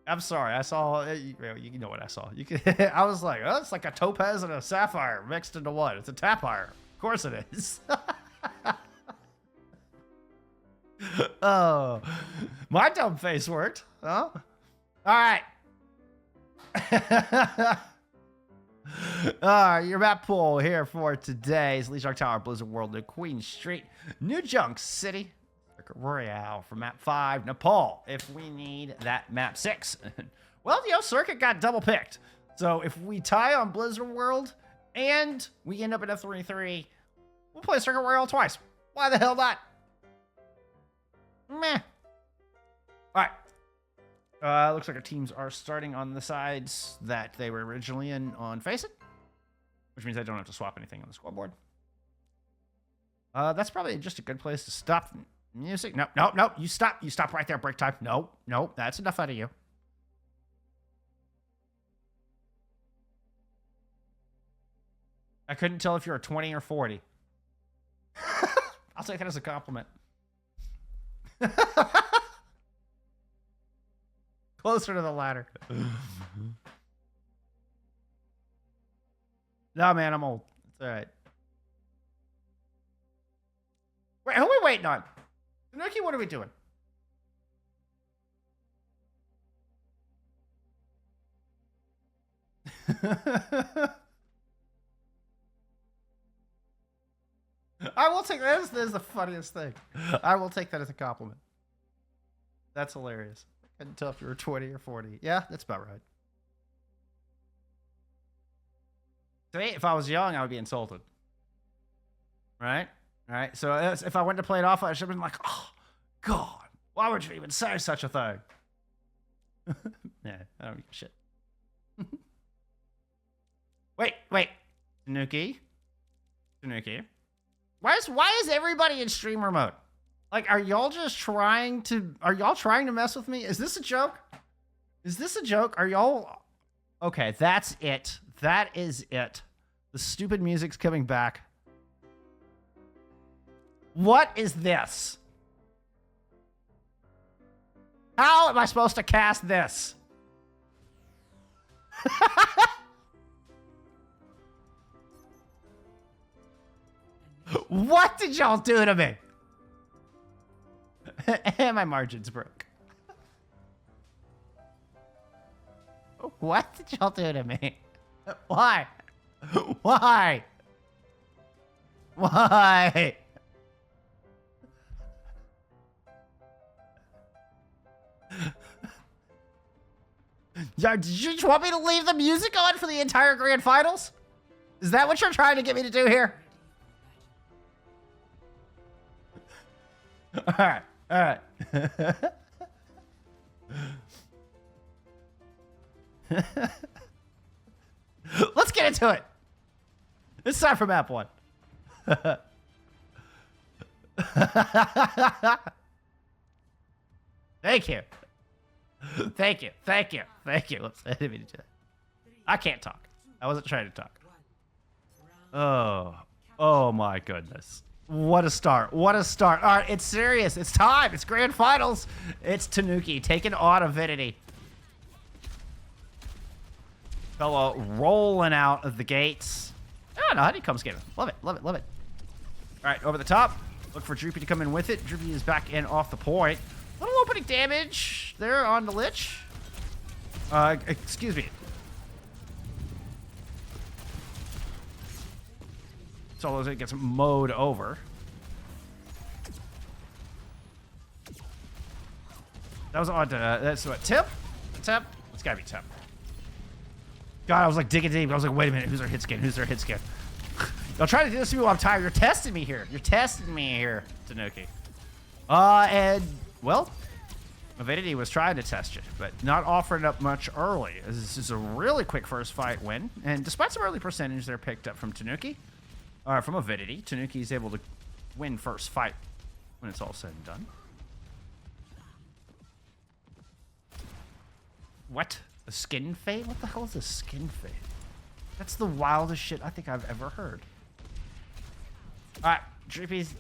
I'm sorry. I saw. You know what I saw. You can, I was like, oh, it's like a topaz and a sapphire mixed into one. It's a tapphire. Of course it is. Oh, my dumb face worked. Huh? All right. Your map pool here for today's Lee Shark Tower, Blizzard World, New Queen Street, New Junk City, Royale for map 5, Nepal, if we need that map 6. Well, the circuit got double picked. So if we tie on Blizzard World and we end up at F33, we'll play Circuit Royale twice. Why the hell not? Meh. All right. Looks like our teams are starting on the sides that they were originally in on FACEIT, which means I don't have to swap anything on the scoreboard. That's probably just a good place to stop the music. No. You stop right there, break time. No, that's enough out of you. I couldn't tell if you were 20 or 40. I'll take that as a compliment. Closer to the latter. No, man, I'm old. It's all right. Wait, who are we waiting on? Tanuki, what are we doing? I will take that. That is the funniest thing. I will take that as a compliment. That's hilarious. I couldn't tell if you were 20 or 40. Yeah, that's about right. So, if I was young, I would be insulted. Right? All right. So if I went to play it off, I should have been like, oh, God, why would you even say such a thing? Yeah, I don't give a shit. Wait. Tanuki? Why is everybody in streamer mode? Like, are y'all trying to mess with me? Is this a joke? Are y'all... Okay, that's it. That is it. The stupid music's coming back. What is this? How am I supposed to cast this? What did y'all do to me? And my margins broke. What did y'all do to me? Why? Did you want me to leave the music on for the entire grand finals? Is that what you're trying to get me to do here? All right. Let's get into it. It's time for map 1. Thank you. Let's I can't talk. I wasn't trying to talk. Oh my goodness. What a start. All right, it's serious. It's time. It's grand finals. It's Tanuki taking on Avidity. Fellow rolling out of the gates. Oh, no, honeycombs game. Love it. All right, over the top. Look for Droopy to come in with it. Droopy is back in off the point. Little opening damage there on the Lich. Excuse me. So it gets mowed over. That was odd. That's what? Tip? Tip? It's gotta be Tip. God, I was like digging deep. I was like, wait a minute. Who's their hit skin? Y'all trying to do this to me while I'm tired. You're testing me here, Tanuki. And, well, Avidity was trying to test you, but not offering up much early. This is a really quick first fight win. And despite some early percentage they're picked up from Tanuki, from Avidity, Tanuki is able to win first fight when it's all said and done. What? A skin fade? What the hell is a skin fade? That's the wildest shit I think I've ever heard. Alright, Drippy's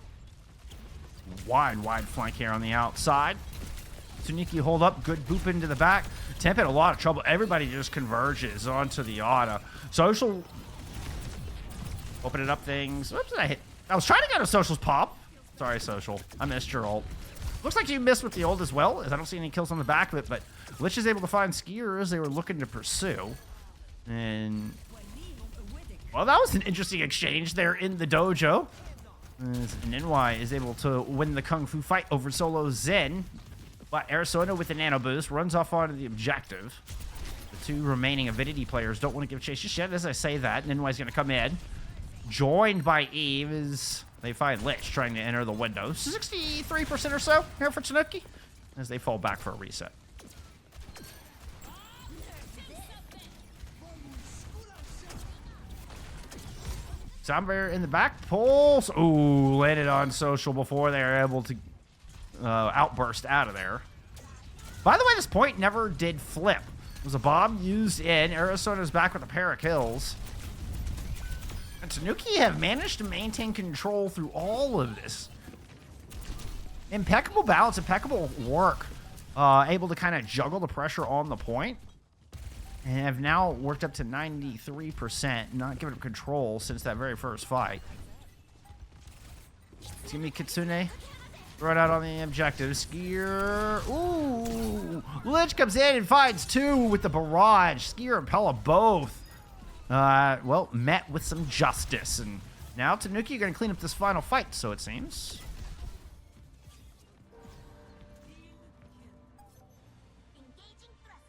wide flank here on the outside. Tanuki hold up. Good boop into the back. Temp in a lot of trouble. Everybody just converges onto the auto. Social. Opening up things. Whoops, did I hit? I was trying to go to Social's pop. Sorry, Social. I missed your ult. Looks like you missed with the ult as well, as I don't see any kills on the back of it, but Lich is able to find skiers they were looking to pursue. And, well, that was an interesting exchange there in the dojo. As NY is able to win the Kung Fu fight over Solo Zen. But Arizona with the nano boost runs off onto the objective. The two remaining Avidity players don't want to give chase just yet. As I say that, NY's going to come in. Joined by Eve as they find Lich trying to enter the window. 63% or so here for Tanuki as they fall back for a reset. Soundbear in the back pulls. Ooh, landed on Social before they were able to outburst out of there. By the way, this point never did flip. It was a bomb used in. Arizona's back with a pair of kills. And Tanuki have managed to maintain control through all of this. Impeccable balance, impeccable work. Able to kind of juggle the pressure on the point. And have now worked up to 93%, not giving up control since that very first fight. It's going to be Kitsune. Throw it out on the objective. Skier. Ooh. Lich comes in and finds two with the barrage. Skier and Pella both. Well, met with some justice. And now Tanuki are going to clean up this final fight, so it seems.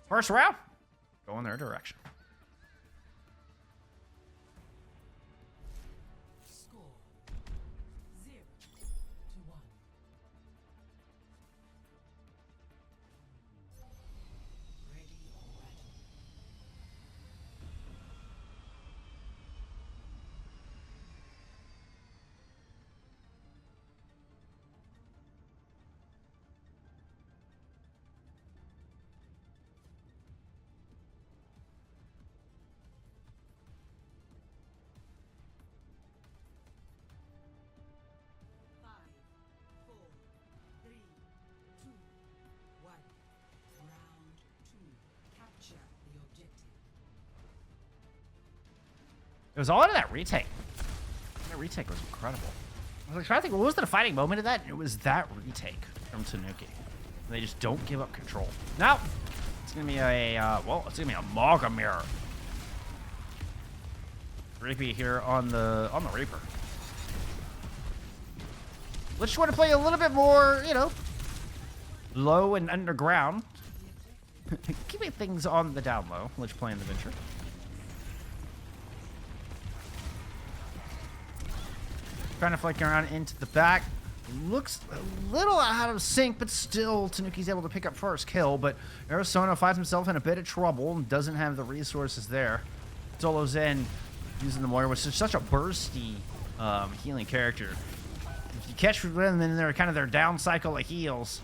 First round. Go in their direction. Score 0-1. Ready or battle. It was all out of that retake. That retake was incredible. I was like trying to think, what was the defining moment of that? It was that retake from Tanuki. They just don't give up control. Now, it's gonna be a well, it's gonna be a Maga mirror. Reapy here on the Reaper. Let's just want to play a little bit more, you know, low and underground. Keeping things on the down low. Let's play in the Venture. Trying to flank around into the back. Looks a little out of sync, but still Tanuki's able to pick up first kill. But Arizona finds himself in a bit of trouble and doesn't have the resources there. Solo Zen using the Moira, which is such a bursty healing character. If you catch them in their kind of their down cycle of heals,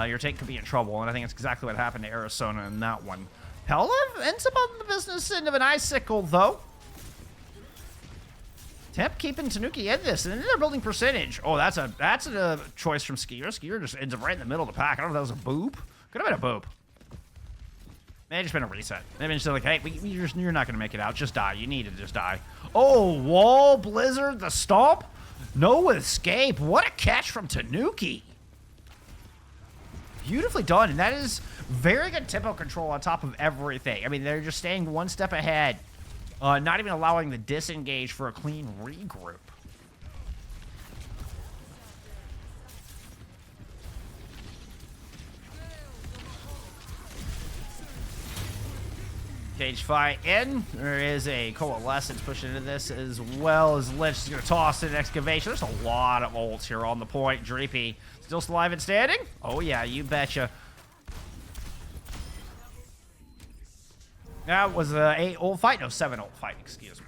your tank could be in trouble. And I think that's exactly what happened to Arizona in that one. Pelev ends up on the business end of an icicle, though. Temp keeping Tanuki in this, and then they're building percentage. Oh, that's a choice from Skier. Skier just ends up right in the middle of the pack. I don't know if that was a boop. Could have been a boop. May have just been a reset. Maybe just like, hey, you're not going to make it out. Just die. You need to just die. Oh, wall blizzard, the stomp. No escape. What a catch from Tanuki. Beautifully done, and that is very good tempo control on top of everything. I mean, they're just staying one step ahead. Not even allowing the disengage for a clean regroup. Cage fight in. There is a coalescence pushing into this, as well as Lich is going to toss in an excavation. There's a lot of ults here on the point. Dreepy still alive and standing? Oh yeah, you betcha. That was a 8 ult fight. No, 7 ult fight, excuse me.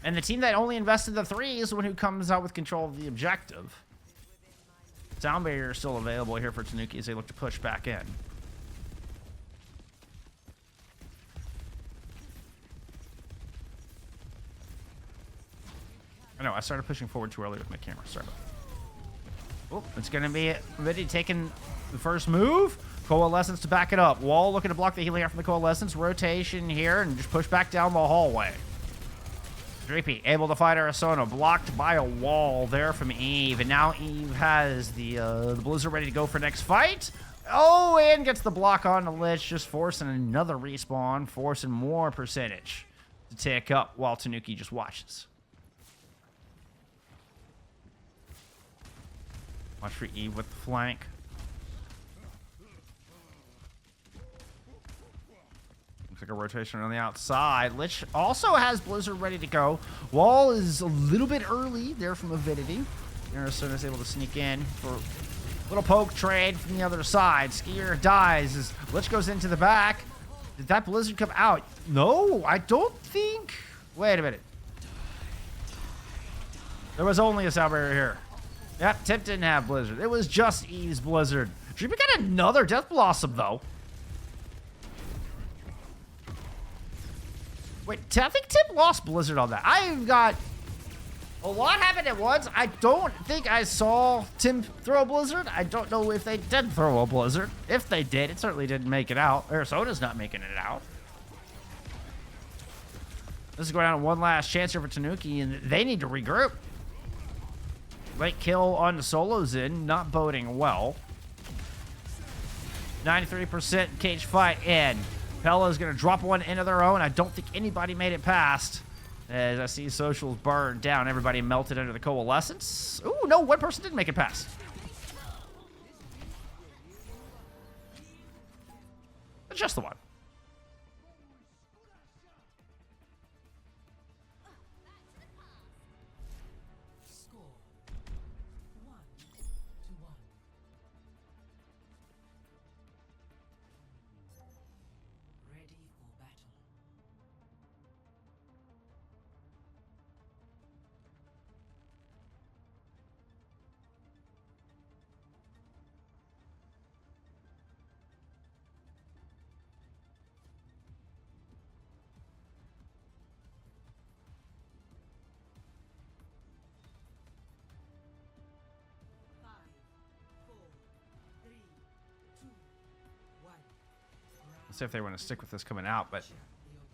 And the team that only invested the 3 is the one who comes out with control of the objective. Sound barrier is still available here for Tanuki as they look to push back in. I know, I started pushing forward too early with my camera. Sorry about that. Oh, it's going to be Avidity taking the first move. Coalescence to back it up. Wall looking to block the healing out from the Coalescence. Rotation here and just push back down the hallway. Dreepy able to fight Arizona. Blocked by a wall there from Eve. And now Eve has the Blizzard ready to go for next fight. Oh, and gets the block on the Lich, just forcing another respawn, forcing more percentage to tick up while Tanuki just watches. Watch for Eve with the flank. Looks like a rotation on the outside. Lich also has Blizzard ready to go. Wall is a little bit early there from Avidity. Arizona is able to sneak in for little poke trade from the other side. Skier dies as Lich goes into the back. Did that Blizzard come out? No, I don't think. Wait a minute. There was only a sound barrier here. Yep, Tip didn't have Blizzard. It was just Eve's Blizzard. Dreepy got another Death Blossom, though. Wait, I think Tip lost Blizzard on that. I've got a lot happened at once. I don't think I saw Tim throw a Blizzard. I don't know if they did throw a Blizzard. If they did, it certainly didn't make it out. Arizona's not making it out. This is going down to one last chance here for Tanuki, and they need to regroup. Late kill on the solos in, not boding well. 93% cage fight in. Pella's going to drop one into their own. I don't think anybody made it past. As I see socials burned down, everybody melted under the Coalescence. Ooh, no, one person didn't make it past. But just the one. Score 1-1. Ready for battle. Let's see if they want to stick with this coming out, but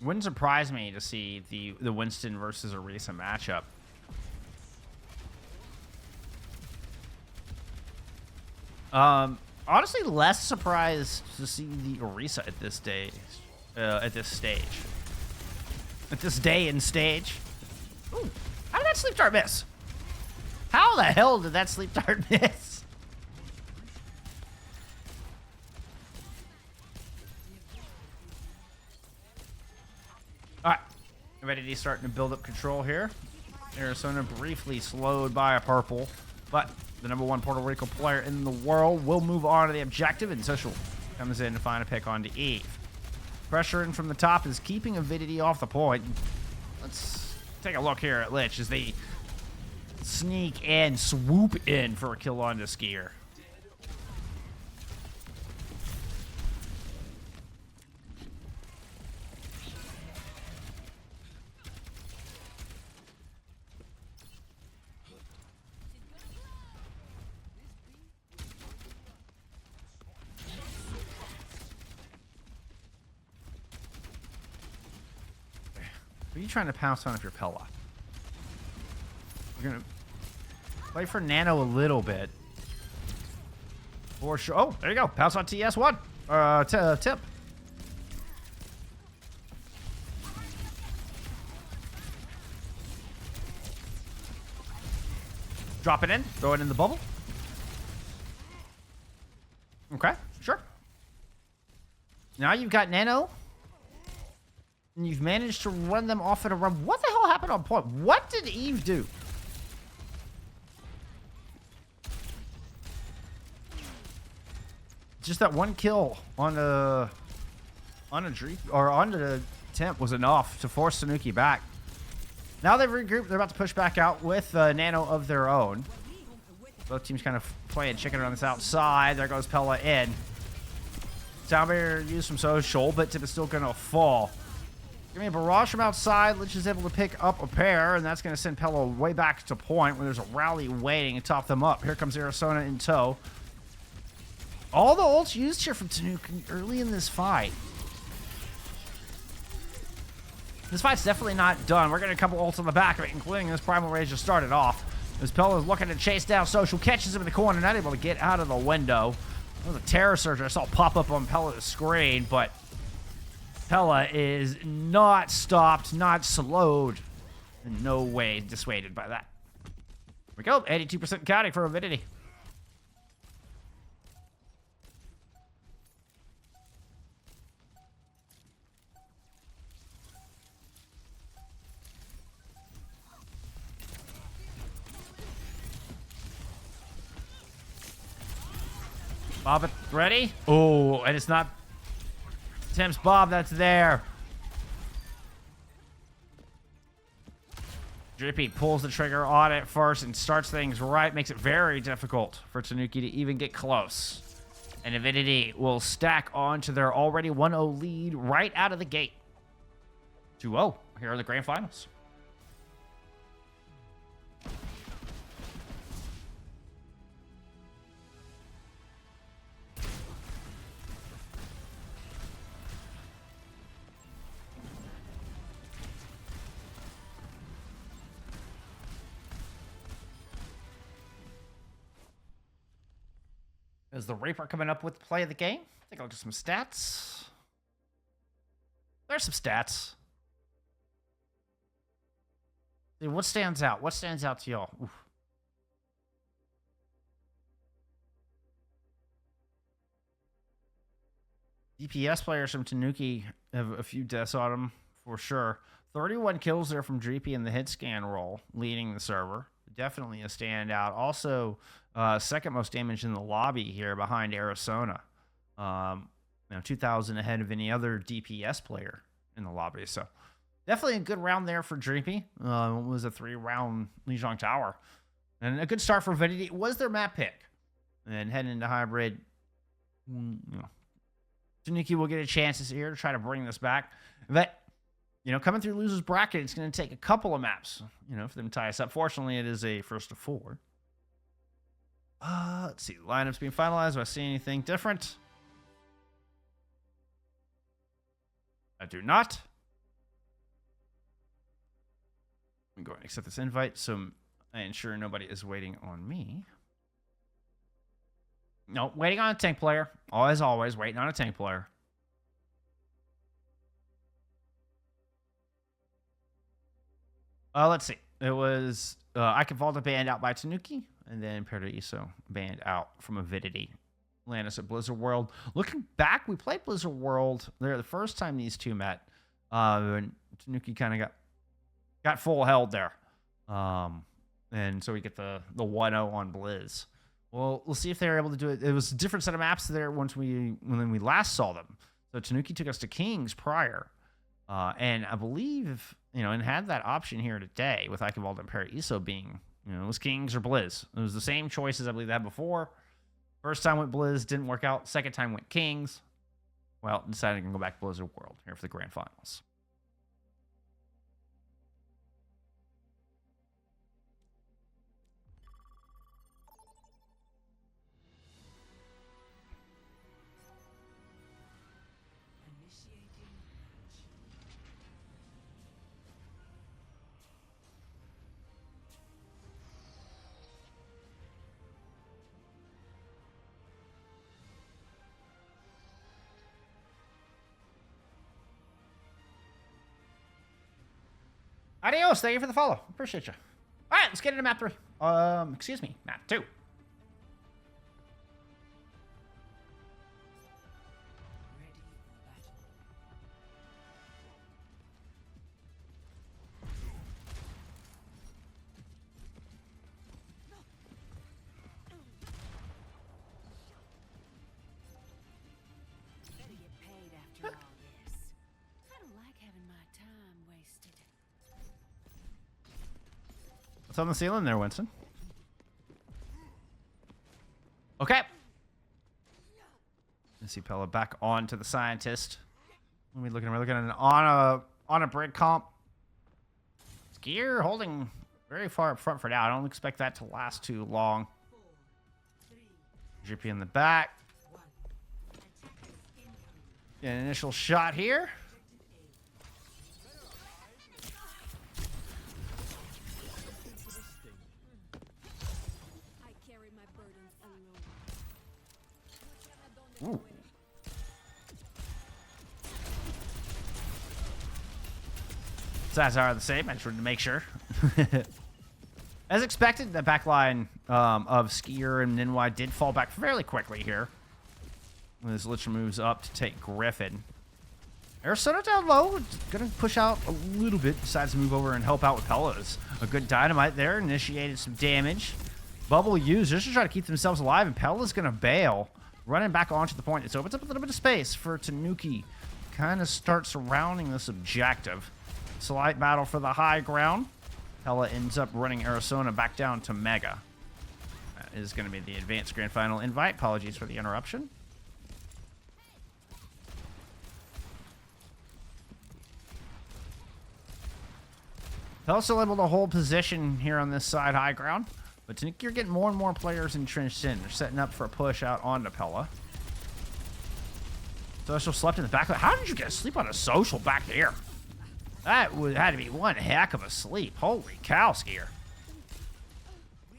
wouldn't surprise me to see the Winston versus Orisa matchup. Honestly, less surprised to see the Orisa at this day, at this day and stage. Ooh, how did that sleep dart miss? How the hell did that sleep dart miss? All right, Avidity starting to build up control here. Arizona briefly slowed by a purple, but the #1 Puerto Rico player in the world will move on to the objective, and Social comes in to find a pick onto Eve. Pressure in from the top is keeping Avidity off the point. Let's take a look here at Lich as they sneak and swoop in for a kill onto Skier. Who are you trying to pounce on if you're Pella? We're gonna play for Nano a little bit. For sure. Oh, there you go. Pounce on TS1. Tip. Drop it in. Throw it in the bubble. Okay, sure. Now you've got Nano. And you've managed to run them off at a run. What the hell happened on point? What did Eve do? Just that one kill on a Dreep or on the Temp was enough to force Tanuki back. Now they've regrouped. They're about to push back out with Nano of their own. Both teams kind of playing chicken on this outside. There goes Pella in. Soundbarrier used from Social, but Tip is still going to fall. Give me a barrage from outside. Lich is able to pick up a pair, and that's going to send Pella way back to point where there's a rally waiting to top them up. Here comes Arizona in tow. All the ults used here from Tanuki early in this fight. This fight's definitely not done. We're getting a couple ults on the back of it, including this Primal Rage just started off. As Pella is looking to chase down Social, catches him in the corner, not able to get out of the window. That was a Terror Surge I saw pop up on Pella's screen, but Pella is not stopped, not slowed. In no way dissuaded by that. Here we go. 82% counting for Avidity. Bob it ready? Oh, and it's not Tim's Bob that's there. Drippy pulls the trigger on it first and starts things right. Makes it very difficult for Tanuki to even get close. And Avidity will stack onto their already 1-0 lead right out of the gate. 2-0. Here are the grand finals. Is the Reaper coming up with play of the game? Take a look at some stats. There's some stats. Dude, what stands out? What stands out to y'all? Oof. DPS players from Tanuki have a few deaths on them for sure. 31 kills there from Dreepy in the hit scan role, leading the server. Definitely a standout. Also, second most damage in the lobby here behind Arizona. 2,000 ahead of any other DPS player in the lobby. So definitely a good round there for Dreepy. It was a 3-round Lijiang Tower. And a good start for Avidity. It was their map pick. And heading into hybrid, Tanuki will get a chance this year to try to bring this back. But coming through losers bracket, it's going to take a couple of maps, for them to tie us up. Fortunately, it is a first of 4. Let's see. The lineup's being finalized. Do I see anything different? I do not. I'm going to accept this invite so I ensure nobody is waiting on me. No, waiting on a tank player. As always, waiting on a tank player. Let's see. It was Ikevalda banned out by Tanuki, and then Paradiso banned out from Avidity. Landis at Blizzard World. Looking back, we played Blizzard World there the first time these two met. And Tanuki kind of got full held there. And so we get the 1-0 on Blizz. Well, we'll see if they're able to do it. It was a different set of maps there when we last saw them. So Tanuki took us to Kings prior. And I believe, and had that option here today with Ikevalda and Paraiso being, it was Kings or Blizz. It was the same choices I believe they had before. First time went Blizz, didn't work out. Second time went Kings. Well, decided to go back to Blizzard World here for the grand finals. Adios. Thank you for the follow. Appreciate you. All right, let's get into map 3. Excuse me, map 2. Ready for battle. Better get paid after all this. I don't like having my time wasted. What's on the ceiling there, Winston? Okay. Let's see Pella back on to the scientist. We're looking at an Ana on a brick comp. Skier holding very far up front for now. I don't expect that to last too long. Drippy in the back. Get an initial shot here. I carry my burdens alone. Ooh. Stats are the same. I just wanted to make sure. As expected, the backline of Skier and Ninwai did fall back fairly quickly here. As Lich moves up to take Griffin. Arizona down low. Gonna push out a little bit. Decides to move over and help out with Pella's. A good dynamite there. Initiated some damage. Bubble used just to try to keep themselves alive. And Pella's gonna bail. Running back onto the point. This opens up a little bit of space for Tanuki. Kind of start surrounding this objective. Slight battle for the high ground. Pella ends up running Arizona back down to Mega. That is going to be the advanced grand final invite. Apologies for the interruption. Pella's still able to hold position here on this side high ground. But Tanuki, you're getting more and more players entrenched in. They're setting up for a push out onto Pella. Social slept in the back. How did you get asleep on a social back there? That had to be one heck of a sleep. Holy cow, Skier.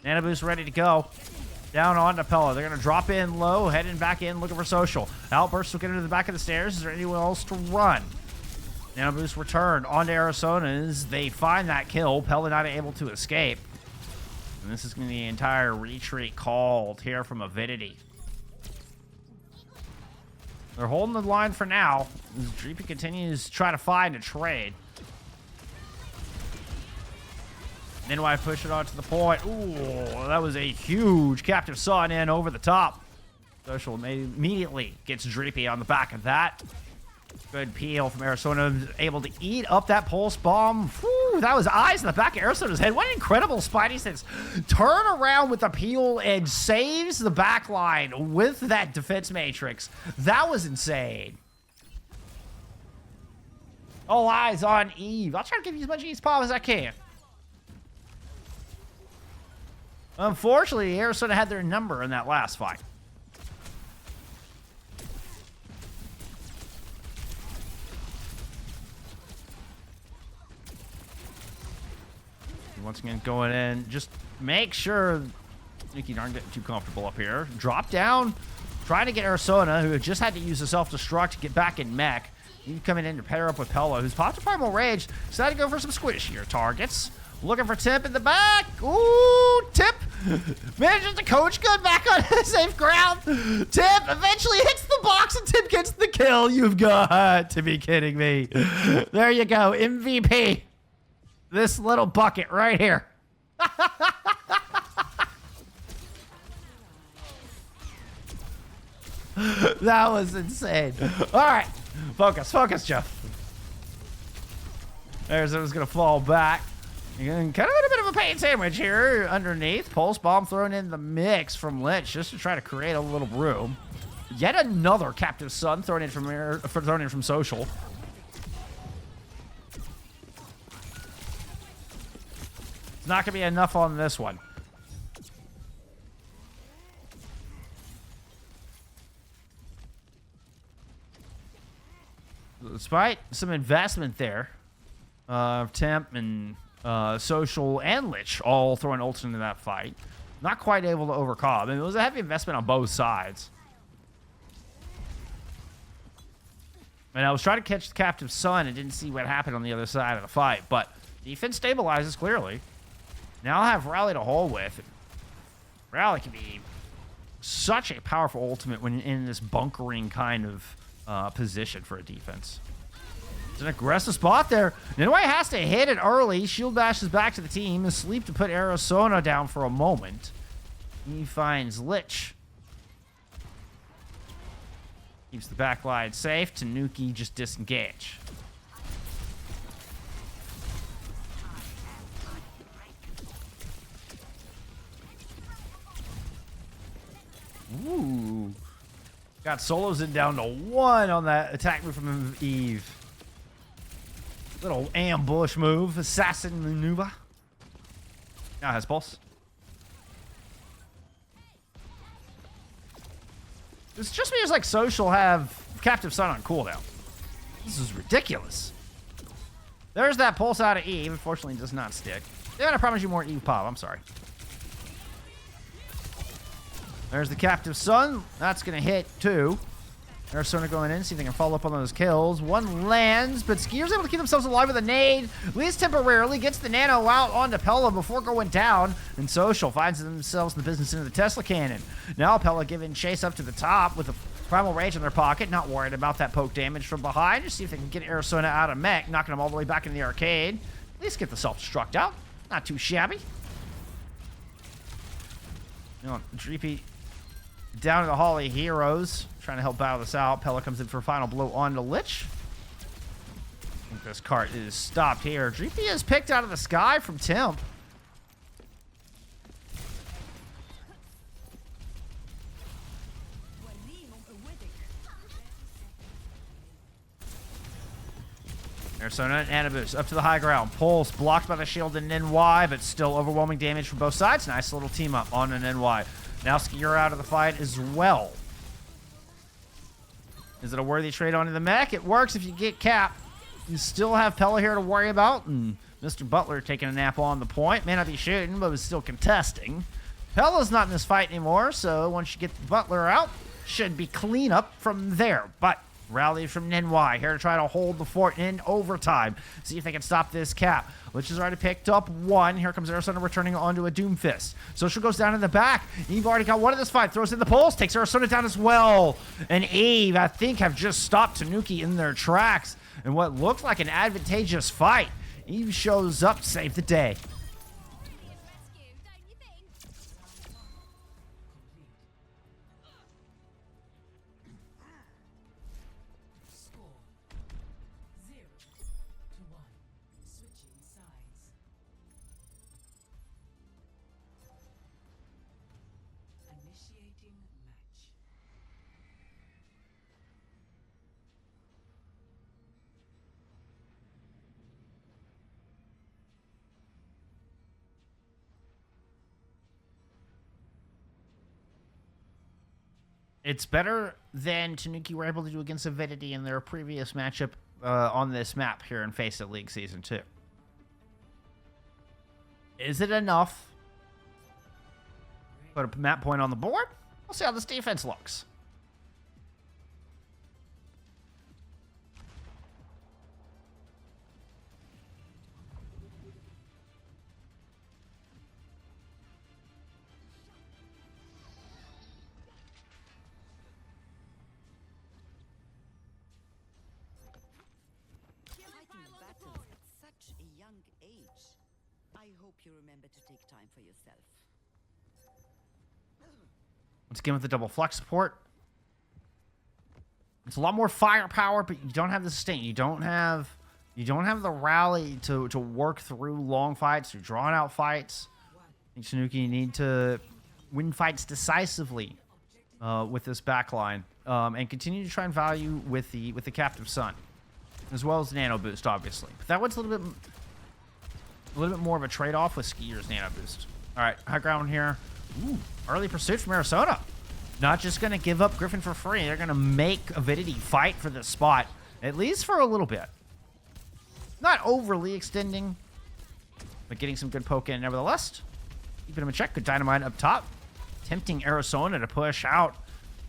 Nano boost ready to go. Down onto Pella. They're going to drop in low, heading back in, looking for social. Outburst will get into the back of the stairs. Is there anyone else to run? Nano boost returned onto Arizona as they find that kill. Pella not able to escape. And this is going to be the entire retreat called here from Avidity. They're holding the line for now. As Dreepy continues to try to find a trade. Then why push it onto the point? Ooh, that was a huge captive sawn in over the top. Social immediately gets Dreepy on the back of that. Good peel from Arizona, able to eat up that pulse bomb. Whew, that was eyes in the back of Arizona's head. What an incredible Spidey sense. Turn around with the peel and saves the back line with that defense matrix. That was insane. All eyes on Eve. I'll try to give you as much Eve's pop as I can. Unfortunately, Arizona had their number in that last fight. Once again, going in. Just make sure Nikki aren't getting too comfortable up here. Drop down. Trying to get Arizona, who just had to use the self-destruct to get back in mech. You coming in to pair up with Pella, who's popped a Primal Rage. Decided to go for some squishier targets. Looking for Tip in the back. Ooh, Tip manages to coach good back on safe ground. Tip eventually hits the box and Tip gets the kill. You've got to be kidding me. There you go, MVP. This little bucket right here. That was insane. All right, focus, Jeff. Arizona's gonna fall back. And kind of a bit of a pain sandwich here underneath. Pulse bomb thrown in the mix from Lich just to try to create a little room. Yet another captive sun thrown in from social. It's not gonna be enough on this one. Despite some investment there, Temp and Social and Lich all throwing ults into that fight. Not quite able to overcome. I mean, it was a heavy investment on both sides. And I was trying to catch the captive sun and didn't see what happened on the other side of the fight. But defense stabilizes clearly. Now I have Rally to hold with. Rally can be such a powerful ultimate when in this bunkering kind of position for a defense. It's an aggressive spot there. Ninway has to hit it early. Shield bashes back to the team. Asleep to put Arizona down for a moment. He finds Lich. Keeps the backline safe. Tanuki just disengage. Ooh. Got solos in down to 1 on that attack move from Eve. Little ambush move, assassin maneuver. Now has pulse. It's just me as like Social have Captive Sun on cooldown. This is ridiculous. There's that pulse out of Eve. Unfortunately, it does not stick. Yeah, I promise you more Eve pop. I'm sorry. There's the Captive Sun. That's going to hit too. Arizona going in, see if they can follow up on those kills. One lands, but Skier's able to keep themselves alive with a nade. At least temporarily gets the nano out onto Pella before going down. And Social finds themselves in the business into the Tesla cannon. Now Pella giving chase up to the top with a Primal Rage in their pocket. Not worried about that poke damage from behind. Just see if they can get Arizona out of mech, knocking them all the way back into the arcade. At least get the self-destruct out. Not too shabby. You know, Dreepy down to the Hall of Heroes, trying to help battle this out. Pella comes in for a final blow on the Lich. I think this cart is stopped here. Dreepy is picked out of the sky from Temp. Arizona and Anabus up to the high ground. Pulse blocked by the shield and NY, but still overwhelming damage from both sides. Nice little team up on an NY. Now Skier out of the fight as well. Is it a worthy trade onto the mech? It works if you get Cap. You still have Pella here to worry about, and Mr. Butler taking a nap on the point. May not be shooting, but was still contesting. Pella's not in this fight anymore, so once you get the Butler out, should be clean up from there. But rally from NY here to try to hold the fort in overtime. See if they can stop this Cap, which has already picked up one. Here comes Arizona returning onto a Doomfist. Social goes down in the back. Eve already got one of this fight. Throws in the pulse. Takes Arizona down as well. And Eve, I think, have just stopped Tanuki in their tracks. And what looks like an advantageous fight. Eve shows up to save the day. It's better than Tanuki were able to do against Avidity in their previous matchup on this map here in FACEIT League Season 2. Is it enough? Put a map point on the board. We'll see how this defense looks. You remember to take time for yourself. Once again with the double flex support. It's a lot more firepower, but you don't have the sustain. You don't have the rally to work through long fights, through drawn out fights. I think Tanuki, you need to win fights decisively with this backline. And continue to try and value with the Captive Sun. As well as the nano boost, obviously. But that one's a little bit more of a trade-off with Skier's nano boost. All right, high ground here. Ooh, early pursuit from Arizona. Not just going to give up Griffin for free. They're going to make Avidity fight for this spot, at least for a little bit. Not overly extending, but getting some good poke in nevertheless. Keeping him in check. Good dynamite up top. Tempting Arizona to push out.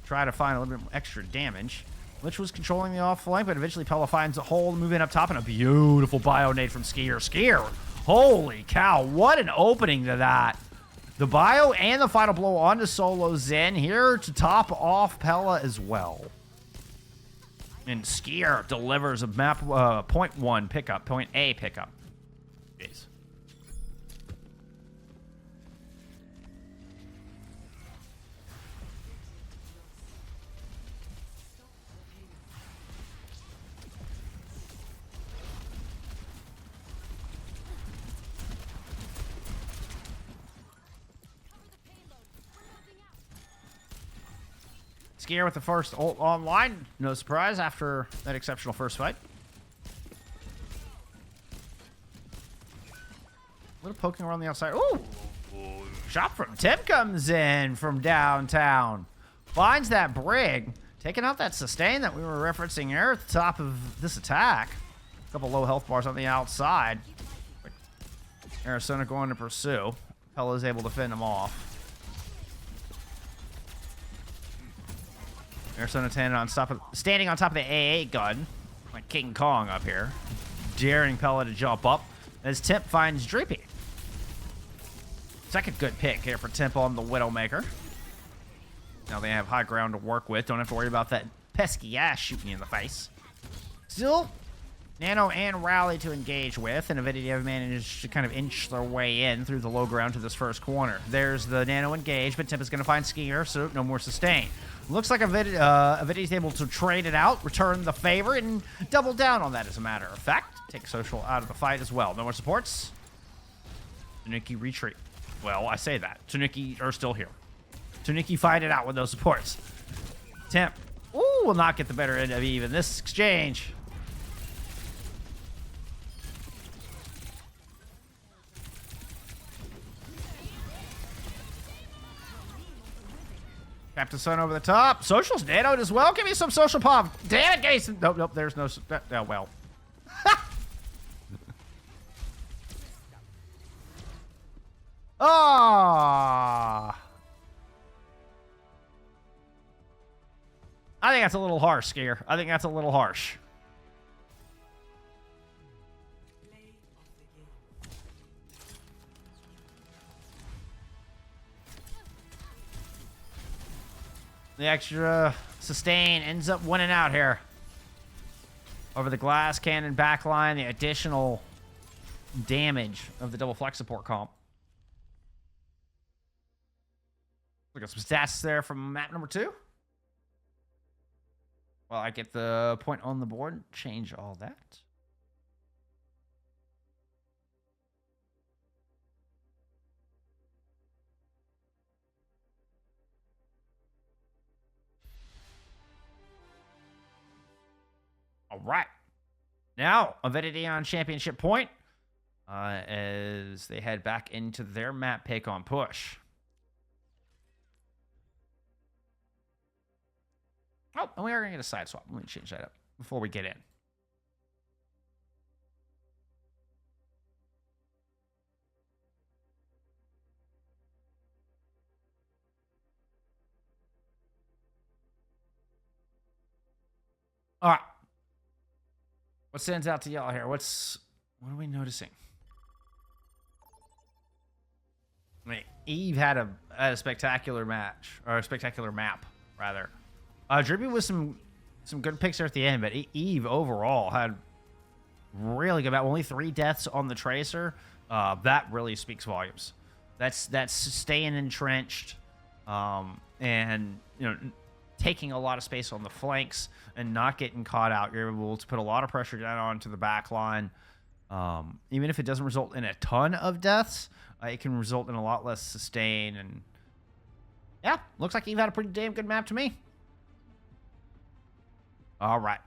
Try to find a little bit extra damage. Lich was controlling the off flank, but eventually Pella finds a hole, move in up top, and a beautiful bio nade from Skier. Skier. Holy cow, what an opening to that. The bio and the final blow onto Solo Zen here to top off Pella as well. And Skier delivers a map point one pickup, point A pickup. Jeez. Skier with the first ult online. No surprise after that exceptional first fight. poking around the outside. Ooh, shot from Tim comes in from downtown. Finds that brig. Taking out that sustain that we were referencing here at the top of this attack. A couple low health bars on the outside. Arizona going to pursue. Pella's able to fend him off. Arizona standing on top of the AA gun. Like King Kong up here. Daring Pella to jump up. As Temp finds Drippy. Second good pick here for Temp on the Widowmaker. Now they have high ground to work with. Don't have to worry about that pesky ass shooting you in the face. Still, Nano and Rally to engage with, and Avidity have managed to kind of inch their way in through the low ground to this first corner. There's the Nano engage, but Temp is going to find Skier, so no more sustain. Looks like Avidity's able to trade it out, return the favor, and double down on that as a matter of fact. Take Social out of the fight as well. No more supports. Tanuki retreat. Well, I say that. Tanuki are still here. Tanuki fight it out with those supports. Temp. Ooh, will not get the better end of even this exchange. Captain Sun over the top. Social's nanoed as well. Give me some social pop. Damn it, give me some. Nope, nope, there's no. Oh, well. Ah. I think that's a little harsh, Skier. I think that's a little harsh. The extra sustain ends up winning out here. Over the glass cannon backline, the additional damage of the double flex support comp. Look at some stats there from map number 2. Well, I get the point on the board. Change all that. All right. Now, Avidity on championship point as they head back into their map pick on push. Oh, and we are going to get a side swap. Let me change that up before we get in. All right. What stands out to y'all here? What are we noticing? I mean, Eve had a spectacular match, or a spectacular map, rather. Drippy with some good picks there at the end, but Eve overall had really good map. Only 3 deaths on the Tracer. That really speaks volumes. That's staying entrenched, and taking a lot of space on the flanks and not getting caught out. You're able to put a lot of pressure down onto the back line. Even if it doesn't result in a ton of deaths, it can result in a lot less sustain. And yeah, looks like Eve had a pretty damn good map to me. All right.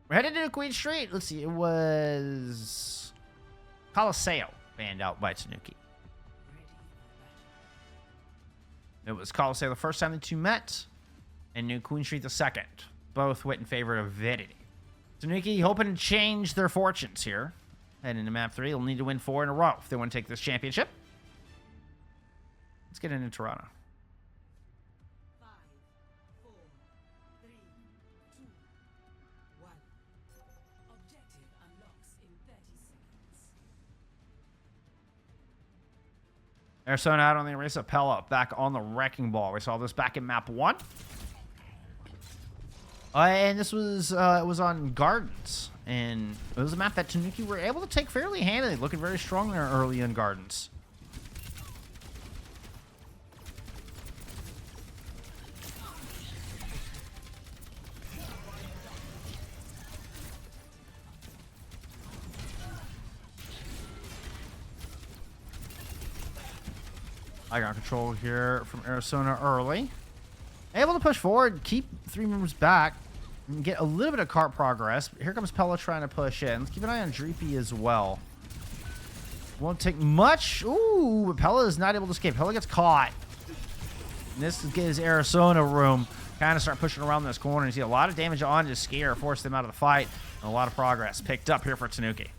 We're headed to Queen Street. Let's see. It was Coliseo banned out by Tanuki. It was Coliseo the first time the two met, and New Queen Street the second. Both went in favor of Avidity. Tanuki hoping to change their fortunes here. Heading into map 3, they'll need to win 4 in a row if they want to take this championship. Let's get into Toronto. 5, 4, 3, 2, 1. Objective unlocks in 30 seconds. Arizona out on the Eraser Pella, back on the Wrecking Ball. We saw this back in map 1. And this was it was on Gardens, and it was a map that Tanuki were able to take fairly handily, looking very strong there early in Gardens. I got control here from Arizona early. Able to push forward, keep 3 members back, and get a little bit of cart progress. Here comes Pella trying to push in. Let's keep an eye on Dreepy as well. Won't take much. Ooh, but Pella is not able to escape. Pella gets caught. And this gives Arizona room. Kind of start pushing around this corner. You see a lot of damage on to Skier, force them out of the fight. And a lot of progress picked up here for Tanuki.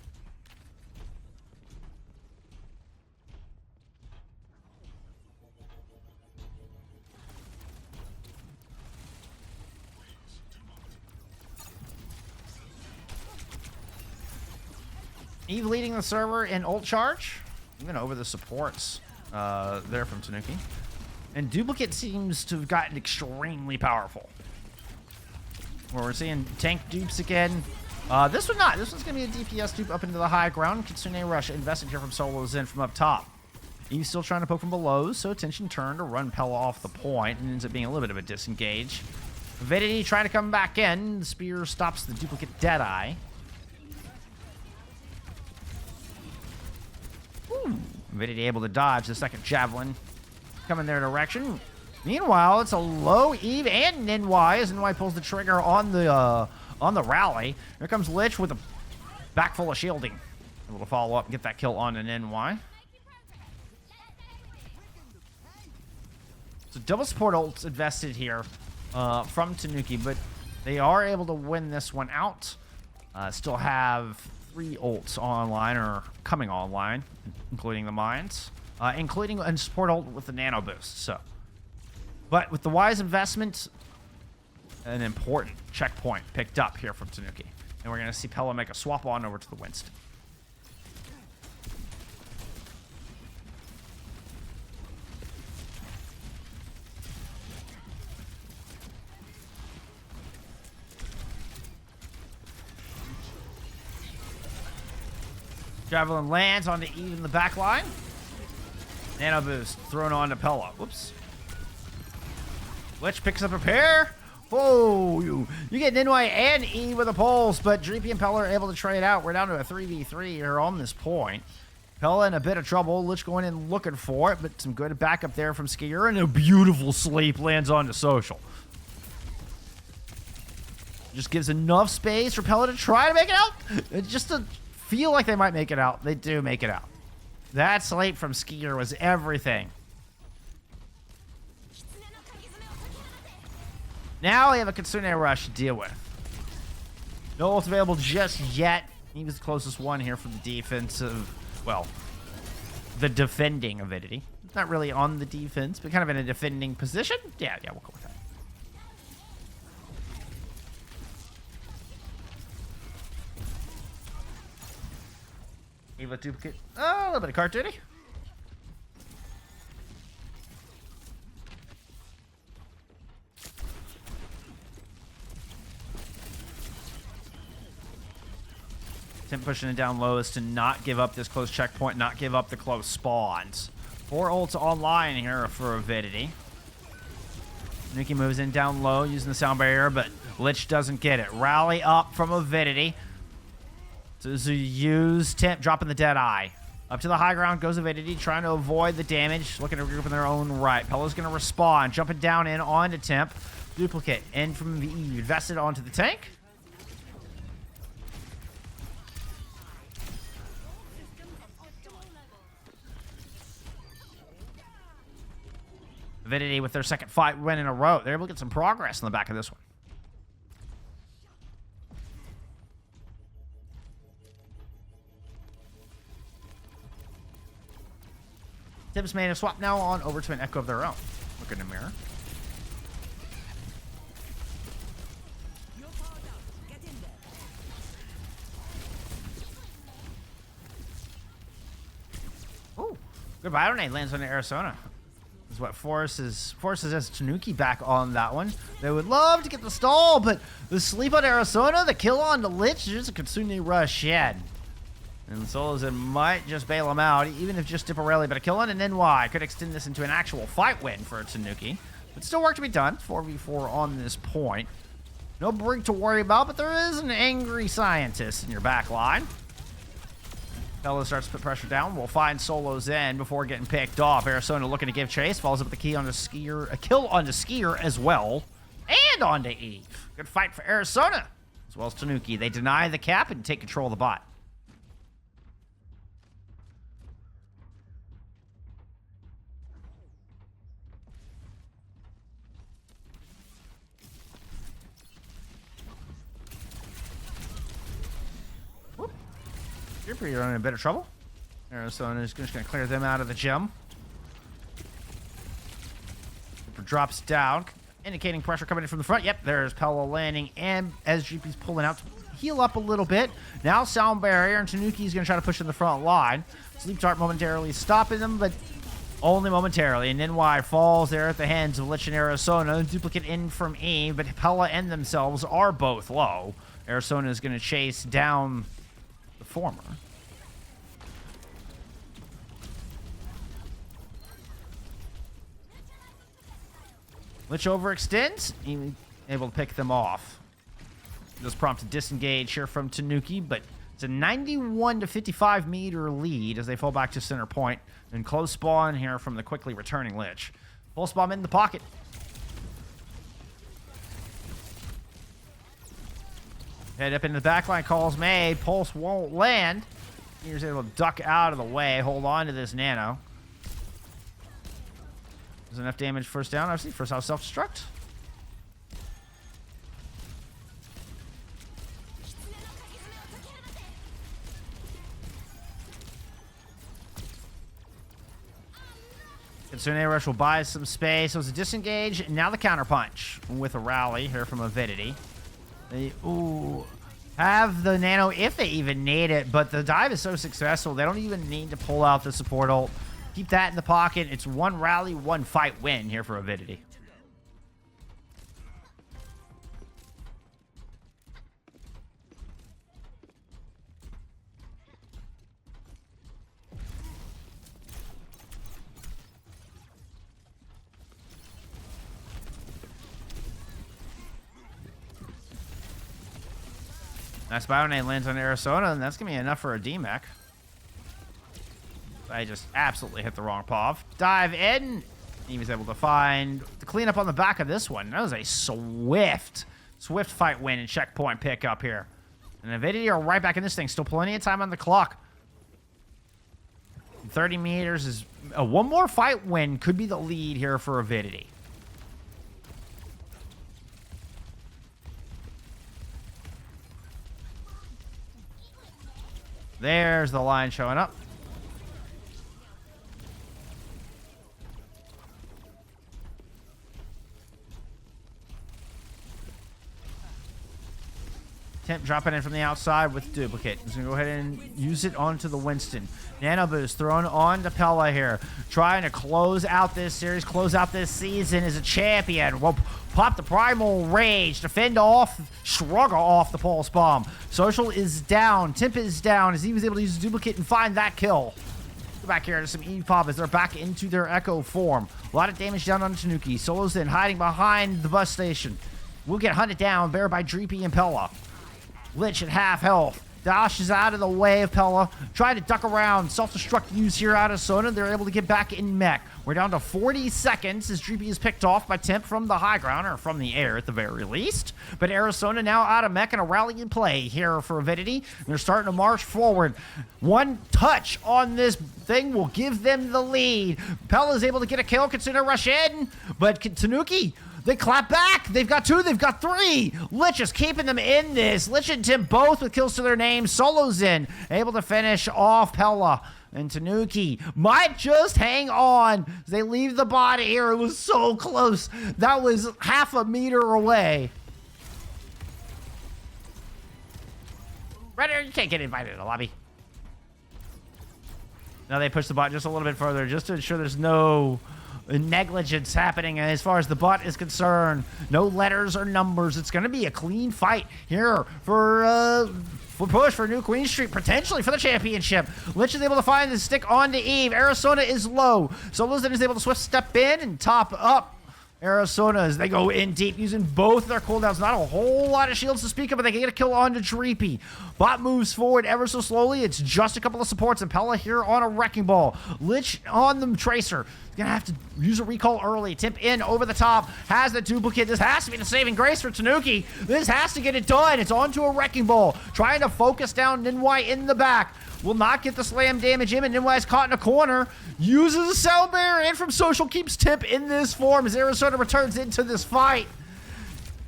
Eve leading the server in ult charge, even over the supports there from Tanuki. And Duplicate seems to have gotten extremely powerful. Where we're seeing tank dupes again. This one not. This one's going to be a DPS dupe up into the high ground. Kitsune Rush invested here from Solo Zen from up top. Eve's still trying to poke from below, so attention turned to run Pella off the point, and ends up being a little bit of a disengage. Avidity trying to come back in. The spear stops the Duplicate Deadeye. Avidity able to dodge the second javelin coming their direction. Meanwhile, it's a low Eve and NY as NY pulls the trigger on the rally. Here comes Lich with a back full of shielding. Able to follow up and get that kill on an NY. So double support ults invested here from Tanuki, but they are able to win this one out. Still have 3 ults online or coming online, including the mines, including a support ult with the nano boost. So, but with the wise investment, an important checkpoint picked up here from Tanuki, and we're going to see Pella make a swap on over to the Winston. Javelin lands onto Eve in the back line. Nano boost thrown onto Pella. Whoops. Lich picks up a pair. Whoa, you get NY and Eve with a pulse, but Dreepy and Pella are able to trade out. We're down to a 3v3 here on this point. Pella in a bit of trouble. Lich going in looking for it, but some good backup there from Skier, and a beautiful sleep lands onto Social. Just gives enough space for Pella to try to make it out. It's just to feel like they might make it out. They do make it out. That sleep from Skier was everything. Now we have a Kitsune Rush to deal with. No ult available just yet. He was the closest one here for the defensive, well, the defending Avidity. Not really on the defense, but kind of in a defending position. Yeah, we'll go with that. Eva Duplicate. Oh, a little bit of cart duty. Tim pushing it down low is to not give up this close checkpoint, not give up the close spawns. 4 ults online here for Avidity. Nikki moves in down low using the sound barrier, but Lich doesn't get it. Rally up from Avidity. So use Temp, dropping the Deadeye. Up to the high ground goes Avidity, trying to avoid the damage, looking to regroup in their own right. Pella's going to respond, jumping down in onto Temp. Duplicate in from the Eve, invested onto the tank. Avidity with their second fight win in a row. They're able to get some progress in the back of this one. Tibbs made a swap now on over to an Echo of their own. Look in the mirror. Ooh, good Bionade lands on the Arizona. Is what forces as Tanuki back on that one. They would love to get the stall, but the sleep on Arizona, the kill on the Lich, just a Kitsune Rush shed. And Solo Zen might just bail him out, even if just Dipperelli, but a kill on an NY could extend this into an actual fight win for Tanuki. But still work to be done. 4v4 on this point. No Brig to worry about, but there is an angry scientist in your back line. Pella starts to put pressure down. We'll find Solo Zen before getting picked off. Arizona looking to give chase. Follows up with the key onto Skier. A kill onto Skier as well. And onto Eve. Good fight for Arizona. As well as Tanuki. They deny the cap and take control of the bot. You're in a bit of trouble. Arizona is just going to clear them out of the gym. Drops down, indicating pressure coming in from the front. Yep, there's Pella landing, and as GP's pulling out to heal up a little bit. Now Sound Barrier, and Tanuki's going to try to push in the front line. Sleep Dart momentarily stopping them, but only momentarily. And Ninwai falls there at the hands of Lich and Arizona. Duplicate in from Eve, but Pella and themselves are both low. Arizona is going to chase down the former. Lich overextends, able to pick them off. Does prompt a disengage here from Tanuki, but it's a 91 to 55 meter lead as they fall back to center point. And close spawn here from the quickly returning Lich. Pulse bomb in the pocket. Head up into the backline, calls made. Pulse won't land. He's able to duck out of the way, hold on to this nano. There's enough damage first down, obviously. First off, self-destruct. Kitsune Rush will buy some space. So it's a disengage, and now the counterpunch with a rally here from Avidity. They, have the nano if they even need it, but the dive is so successful, they don't even need to pull out the support ult. Keep that in the pocket. It's one rally, one fight win here for Avidity. Nice Bionade lands on Arizona, and that's going to be enough for a DMAC. I just absolutely hit the wrong POV. Dive in. He was able to find the cleanup on the back of this one. That was a swift fight win and checkpoint pick up here. And Avidity are right back in this thing. Still plenty of time on the clock. 30 meters is... one more fight win could be the lead here for Avidity. There's the line showing up. Temp dropping in from the outside with duplicate. He's going to go ahead and use it onto the Winston. Nano boost thrown on to Pella here. Trying to close out this series, close out this season as a champion. Well, pop the Primal Rage to fend off, shrug off the Pulse Bomb. Social is down. Temp is down as he was able to use duplicate and find that kill. Go back here to some Eve Pop as they're back into their Echo form. A lot of damage down on Tanuki. Solo's in hiding behind the bus station. We'll get hunted down there by Dreepy and Pella. Lich at half health. Dash is out of the way of Pella. Trying to duck around. Self-destruct use here out of Sona. They're able to get back in mech. We're down to 40 seconds as Dreepy is picked off by Temp from the high ground, or from the air at the very least. But Arizona now out of mech and a rally in play here for Avidity. They're starting to march forward. One touch on this thing will give them the lead. Pella is able to get a kill. Kitsune rush in, but Tanuki... they clap back. They've got two. They've got three. Lich is keeping them in this. Lich and Tim both with kills to their names. Solo's in. Able to finish off Pella. And Tanuki might just hang on. They leave the body here. It was so close. That was half a meter away. Right here, you can't get invited to the lobby. Now they push the bot just a little bit further just to ensure there's no... negligence happening as far as the bot is concerned. No letters or numbers. It's going to be a clean fight here for push for New Queen Street, potentially for the championship. Lich is able to find the stick onto Eve. Arizona is low. Solos then is able to swift step in and top up Arizona as they go in deep using both their cooldowns. Not a whole lot of shields to speak of, but they can get a kill onto Dreepy. Bot moves forward ever so slowly. It's just a couple of supports, and Pella here on a Wrecking Ball. Lich on the Tracer. He's going to have to use a recall early. Tip in over the top. Has the duplicate. This has to be the saving grace for Tanuki. This has to get it done. It's onto a Wrecking Ball. Trying to focus down Ninwai in the back. Will not get the slam damage in, and Ninwai's caught in a corner. Uses a sound barrier in from Social. Keeps Tip in this form as Arizona returns into this fight.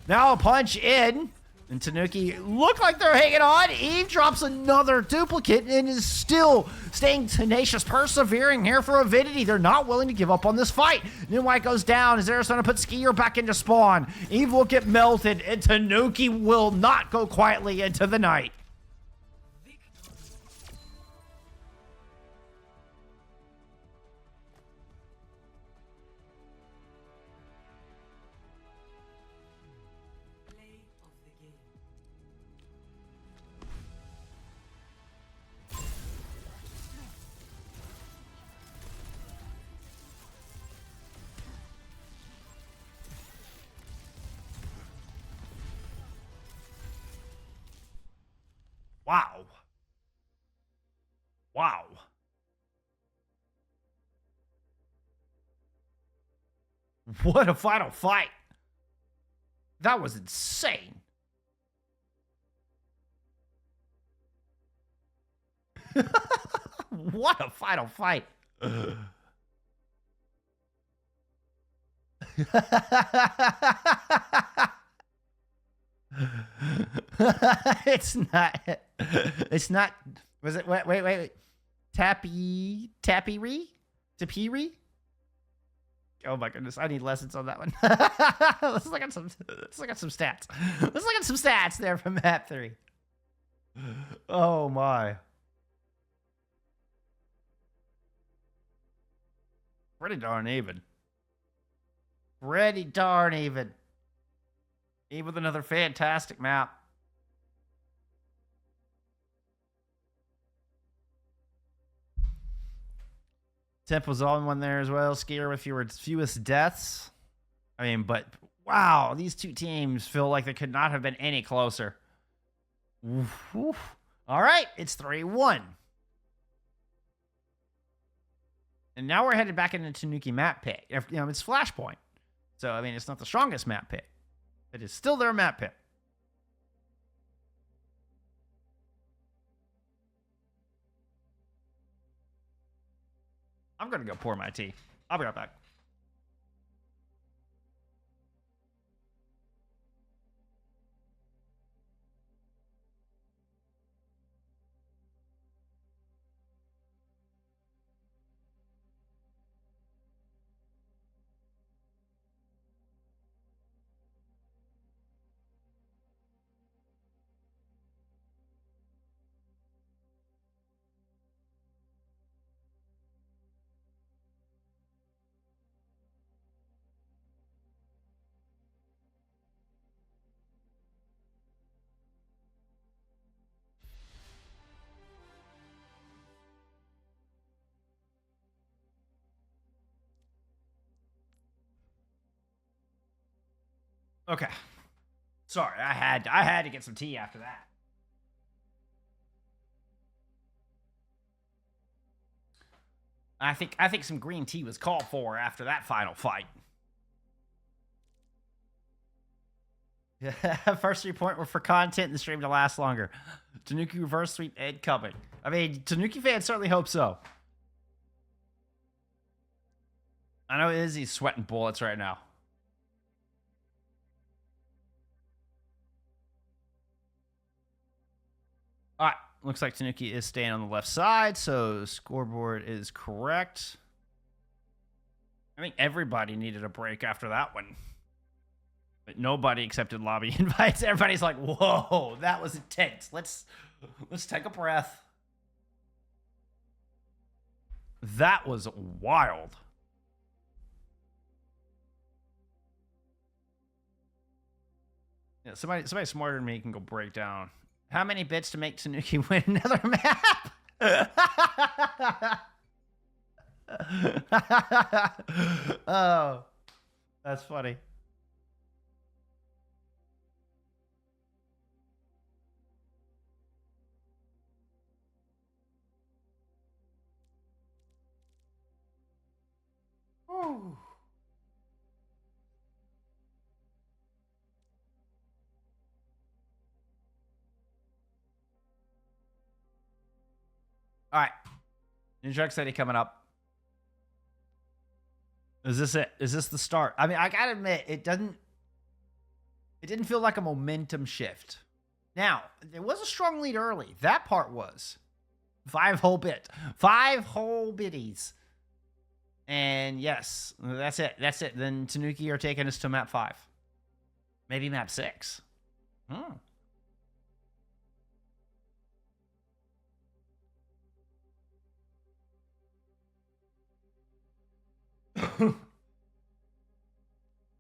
Now a punch in. And Tanuki look like they're hanging on. Eve drops another duplicate and is still staying tenacious, persevering here for Avidity. They're not willing to give up on this fight. New White goes down as Arizona puts Skier back into spawn. Eve will get melted, and Tanuki will not go quietly into the night. Wow. Wow. What a final fight. That was insane. What a final fight. It's not, was it, wait. Tapiri? Oh my goodness, I need lessons on that one. Let's look at some stats. Let's look at some stats there from map 3. Oh my. Pretty darn even. Eve with another fantastic map. Temp was on one there as well. Skier with fewest deaths. I mean, but wow, these two teams feel like they could not have been any closer. Oof, oof. All right, it's 3-1. And now we're headed back into Tanuki map pick. You know, it's Flashpoint. So, I mean, it's not the strongest map pick. It is still their map pick. I'm going to go pour my tea. I'll be right back. Okay. Sorry, I had to get some tea after that. I think some green tea was called for after that final fight. First 3 point were for content and the stream to last longer. Tanuki reverse sweep Ed coming. I mean, Tanuki fans certainly hope so. I know Izzy's sweating bullets right now. All right, looks like Tanuki is staying on the left side, so scoreboard is correct. I think everybody needed a break after that one. But nobody accepted lobby invites. Everybody's like, whoa, that was intense. Let's take a breath. That was wild. Yeah, somebody smarter than me can go break down. How many bits to make Tanuki win another map? Oh, that's funny. Whew. All right. Ninja City coming up. Is this it? Is this the start? I mean, I gotta admit, it doesn't... It didn't feel like a momentum shift. Now, there was a strong lead early. That part was 5 whole bit. 5 whole biddies. And yes, that's it. That's it. Then Tanuki are taking us to map 5. Maybe map 6. Hmm.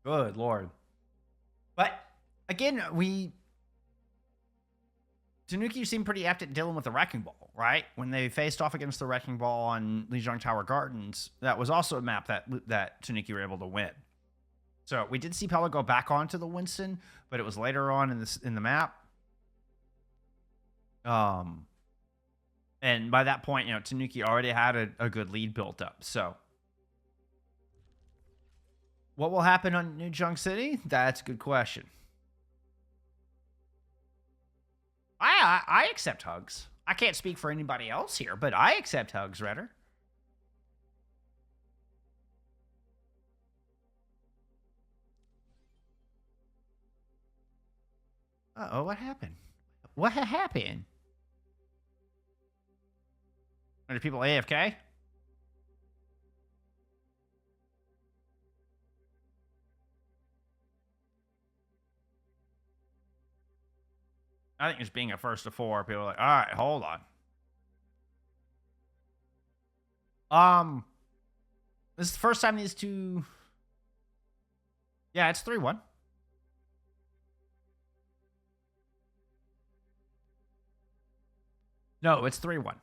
Good Lord. But again, Tanuki seemed pretty apt at dealing with the Wrecking Ball, right? When they faced off against the Wrecking Ball on Lijiang Tower Gardens, that was also a map that Tanuki were able to win. So we did see Pella go back onto the Winston, but it was later on in the map. And by that point, Tanuki already had a good lead built up. So what will happen on New Junk City? That's a good question. I accept hugs. I can't speak for anybody else here, but I accept hugs, Redder. Uh-oh, what happened? What happened? Are there people AFK? I think it's being a first to 4. People are like, all right, hold on. This is the first time these two. Yeah, it's 3-1. No, it's 3-1.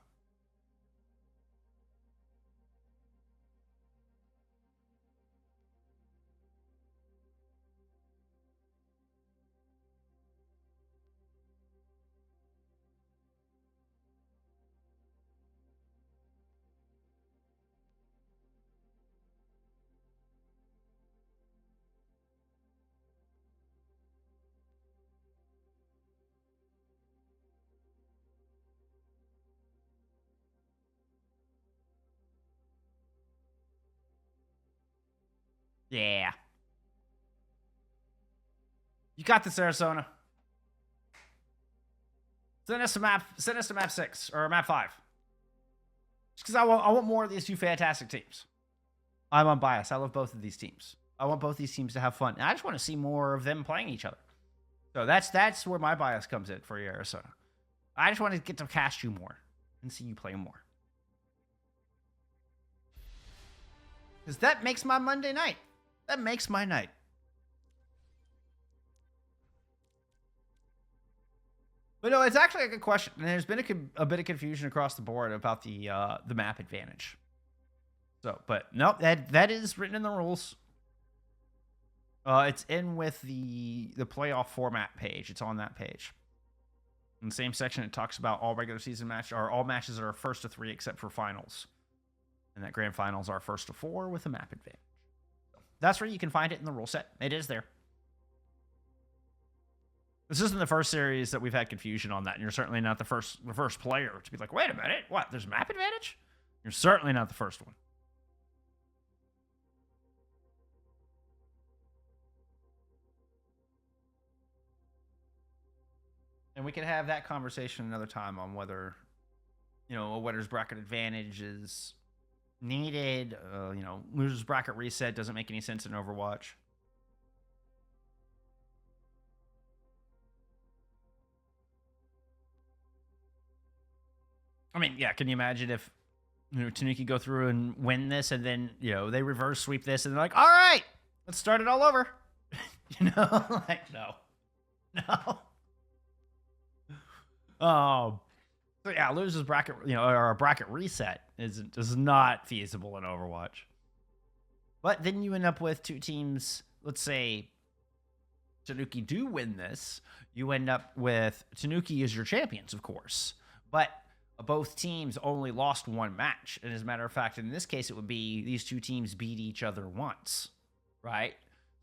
Yeah. You got this, Arizona. Send us to map 6 or map 5. Just because I want more of these two fantastic teams. I'm unbiased. I love both of these teams. I want both these teams to have fun. And I just want to see more of them playing each other. So that's where my bias comes in for you, Arizona. I just want to get to cast you more and see you play more. Because that makes my Monday night. That makes my night. But no, it's actually a good question. And there's been a bit of confusion across the board about the map advantage. So, but no, that is written in the rules. It's in with the playoff format page. It's on that page. In the same section, it talks about all regular season matches, or all matches are first to 3 except for finals. And that grand finals are first to 4 with a map advantage. So that's where you can find it in the rule set. It is there. This isn't the first series that we've had confusion on that, and you're certainly not the first player to be like, wait a minute, what? There's a map advantage? You're certainly not the first one. And we can have that conversation another time on whether, a winner's bracket advantage is needed. Loser's bracket reset doesn't make any sense in Overwatch. I mean, yeah, can you imagine if Tanuki go through and win this, and then they reverse sweep this, and they're like, all right, let's start it all over. Like no. So yeah, losers bracket, or a bracket reset is not feasible in Overwatch. But then you end up with two teams. Let's say Tanuki do win this. You end up with Tanuki as your champions, of course, but both teams only lost one match. And as a matter of fact, in this case, it would be these two teams beat each other once, right?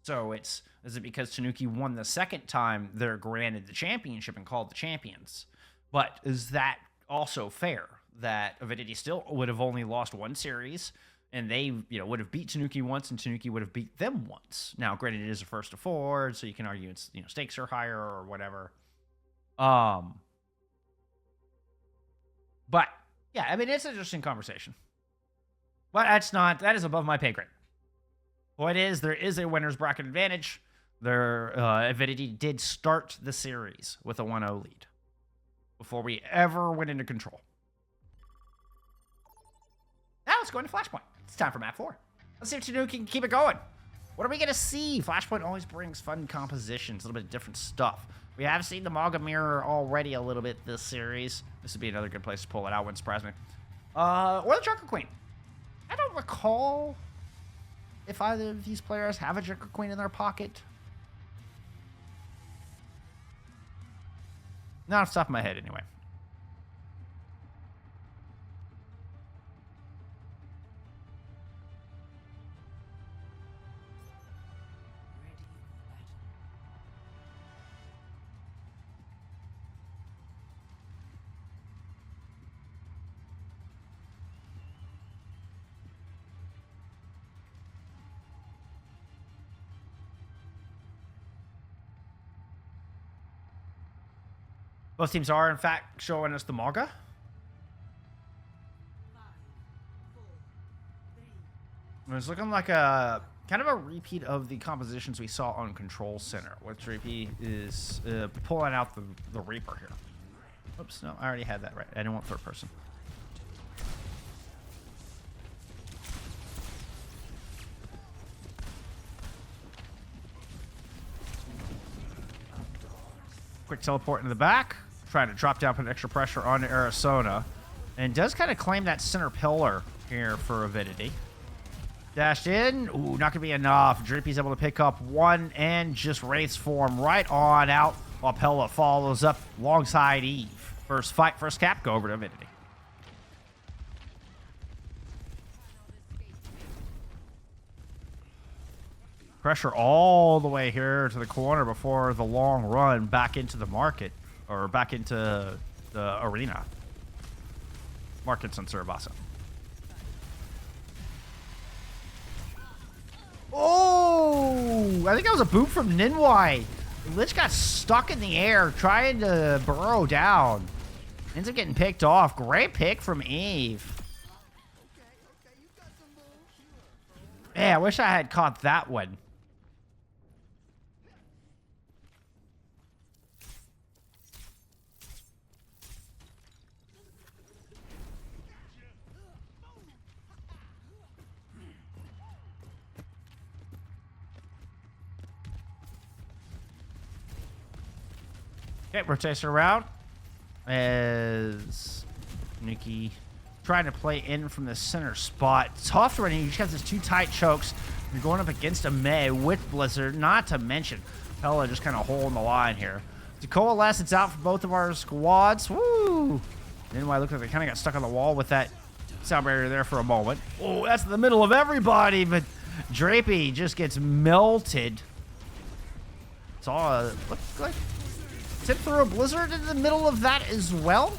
So is it because Tanuki won the second time they're granted the championship and called the champions? But is that also fair that Avidity still would have only lost one series And they, would have beat Tanuki once, and Tanuki would have beat them once. Now, granted, it is a first to four, so you can argue it's, stakes are higher or whatever. But yeah, I mean, it's an interesting conversation. But that is above my pay grade. Point is, there is a winner's bracket advantage. Avidity did start the series with a 1-0 lead before we ever went into control. Now let's go into Flashpoint. It's time for map 4. Let's see if Tanuki can keep it going. What are we going to see? Flashpoint always brings fun compositions, a little bit of different stuff. We have seen the Manga Mirror already a little bit this series. This would be another good place to pull it out. Wouldn't surprise me. Or the Joker Queen. I don't recall if either of these players have a Joker Queen in their pocket. Not off the top of my head, anyway. Both teams are, in fact, showing us the manga. It's looking like a kind of a repeat of the compositions we saw on Control Center, which Repeat is pulling out the Reaper here. Oops, no, I already had that right. I didn't want third person. Quick teleport into the back, trying to drop down, put extra pressure on Arizona, and does kind of claim that center pillar here for Avidity. Dashed in, ooh, not gonna be enough. Drippy's able to pick up one and just Wraith's form right on out, while Pella follows up alongside Eve. First fight, first cap, go over to Avidity. Pressure all the way here to the corner before the long run back into the market, or back into the arena. Markets on Surabasa. Oh! I think that was a boot from Ninwai. Lich got stuck in the air trying to burrow down. Ends up getting picked off. Great pick from Eve. Yeah, I wish I had caught that one. Okay, rotates around as Tanuki trying to play in from the center spot. Tough running. He just has his two tight chokes. You're going up against a May with Blizzard, not to mention Pella just kind of holding the line here. To coalesce, it's out for both of our squads. Woo! Anyway, look like they kind of got stuck on the wall with that sound barrier there for a moment. Oh, that's in the middle of everybody, but Drapey just gets melted. It's all looks like tip through a Blizzard in the middle of that as well.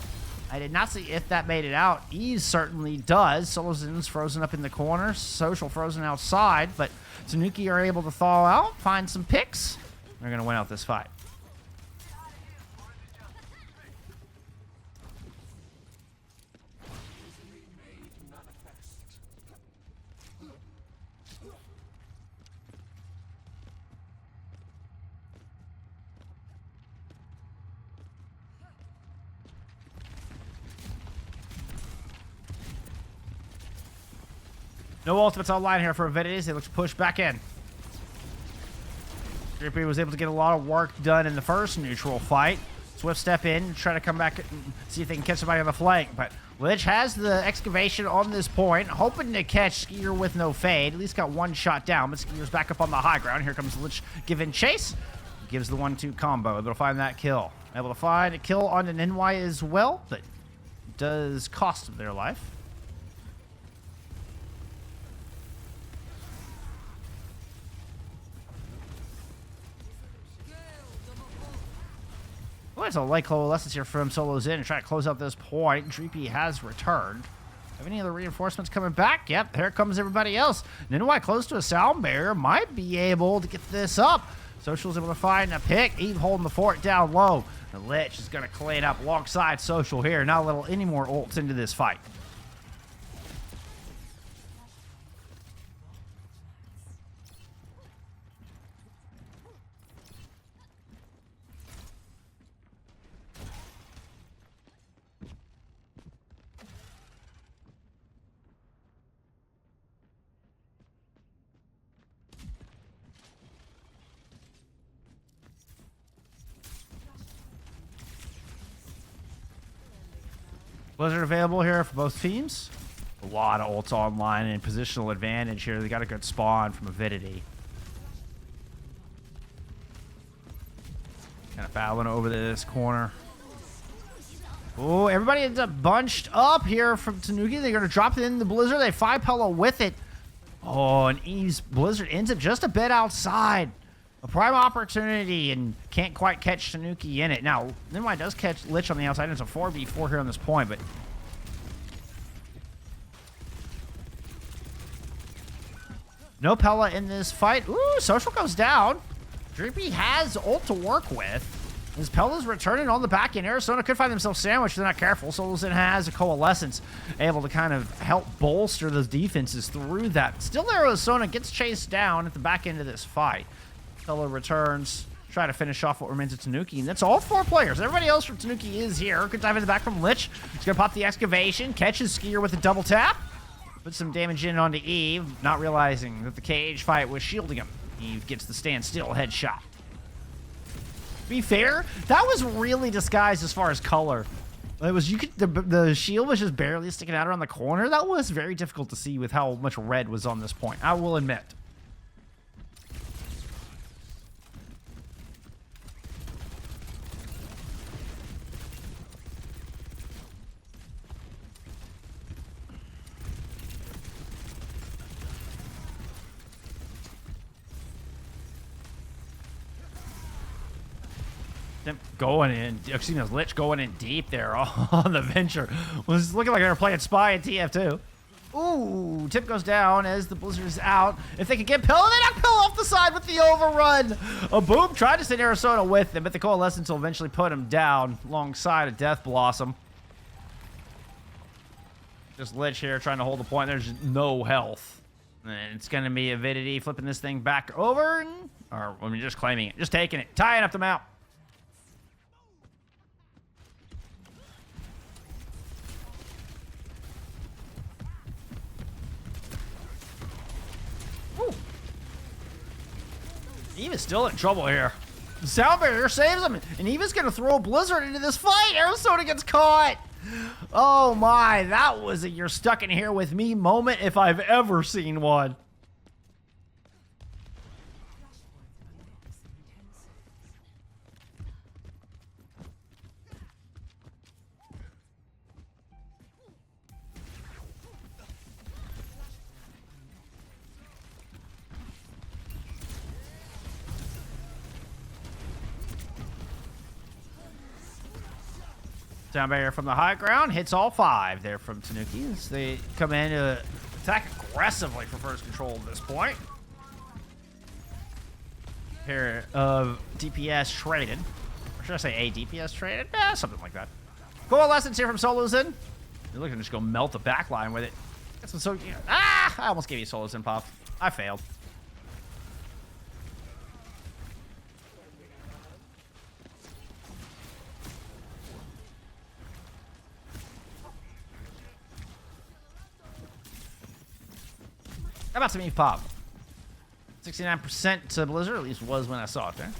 I did not see if that made it out. Ease certainly does. Solozin's frozen up in the corner. Social frozen outside, but Tanuki are able to thaw out, find some picks. They're going to win out this fight. No ultimates online here for Avidity. They look to push back in. Drippy was able to get a lot of work done in the first neutral fight. Swift step in, try to come back and see if they can catch somebody on the flank. But Lich has the excavation on this point, hoping to catch Skier with no fade. At least got one shot down, but Skier's back up on the high ground. Here comes Lich giving chase. Gives the 1-2 combo. Able to find that kill. Able to find a kill on an NY as well, but does cost them their life. Oh, it's a light coalescence here from Solos in and try to close out this point. Dreepy has returned. Have any other reinforcements coming back? Yep, here comes everybody else. Ninwai close to a sound barrier might be able to get this up. Social's able to find a pick. Eve holding the fort down low. The Lich is going to clean up alongside Social here. Not letting any more ults into this fight. Blizzard available here for both teams. A lot of ults online and positional advantage here. They got a good spawn from Avidity. Kind of fouling over this corner. Oh, everybody ends up bunched up here from Tanuki. They're going to drop it in the Blizzard. They 5 Pella with it. Oh, and Eve's Blizzard ends up just a bit outside. A prime opportunity and can't quite catch Tanuki in it. Now, Nimai does catch Lich on the outside. It's a 4v4 here on this point, but... no Pella in this fight. Ooh, Social goes down. Dreepy has ult to work with. As Pella's returning on the back end, Arizona could find themselves sandwiched if they're not careful. Soluzin has a Coalescence, able to kind of help bolster those defenses through that. Still, Arizona gets chased down at the back end of this fight. Pella returns, try to finish off what remains of Tanuki, and that's all 4 players. Everybody else from Tanuki is here. Good dive in the back from Lich. He's going to pop the excavation, catches Skier with a double tap, put some damage in onto Eve, not realizing that the cage fight was shielding him. Eve gets the standstill headshot. To be fair, that was really disguised as far as color. It was the shield was just barely sticking out around the corner. That was very difficult to see with how much red was on this point, I will admit. Going in, excuse me, Lich going in deep there on the Venture. Was looking like they were playing Spy in TF2. Ooh, tip goes down as the Blizzard is out. If they can get Pella, they knock Pella off the side with the overrun. A Boom tried to send Arizona with them, but the Coalescence will eventually put him down alongside a Death Blossom. Just Lich here trying to hold the point. There's no health. And it's going to be Avidity flipping this thing back over. Or, I mean, just claiming it. Just taking it. Tying up the mount. Eve is still in trouble here. The sound barrier saves him, and Eva's gonna throw a Blizzard into this fight. Arizona gets caught. Oh my, that was a "you're stuck in here with me" moment if I've ever seen one. Sound barrier from the high ground hits all 5 there from Tanuki as they come in to attack aggressively for first control at this point. Pair of DPS traded. Or should I say a DPS traded? Something like that. Coalescence here from Soluzin. You're looking to just go melt the backline with it. That's so, I almost gave you a Soluzin pop. I failed. How about some Eve pop? 69% to Blizzard, at least was when I saw it there.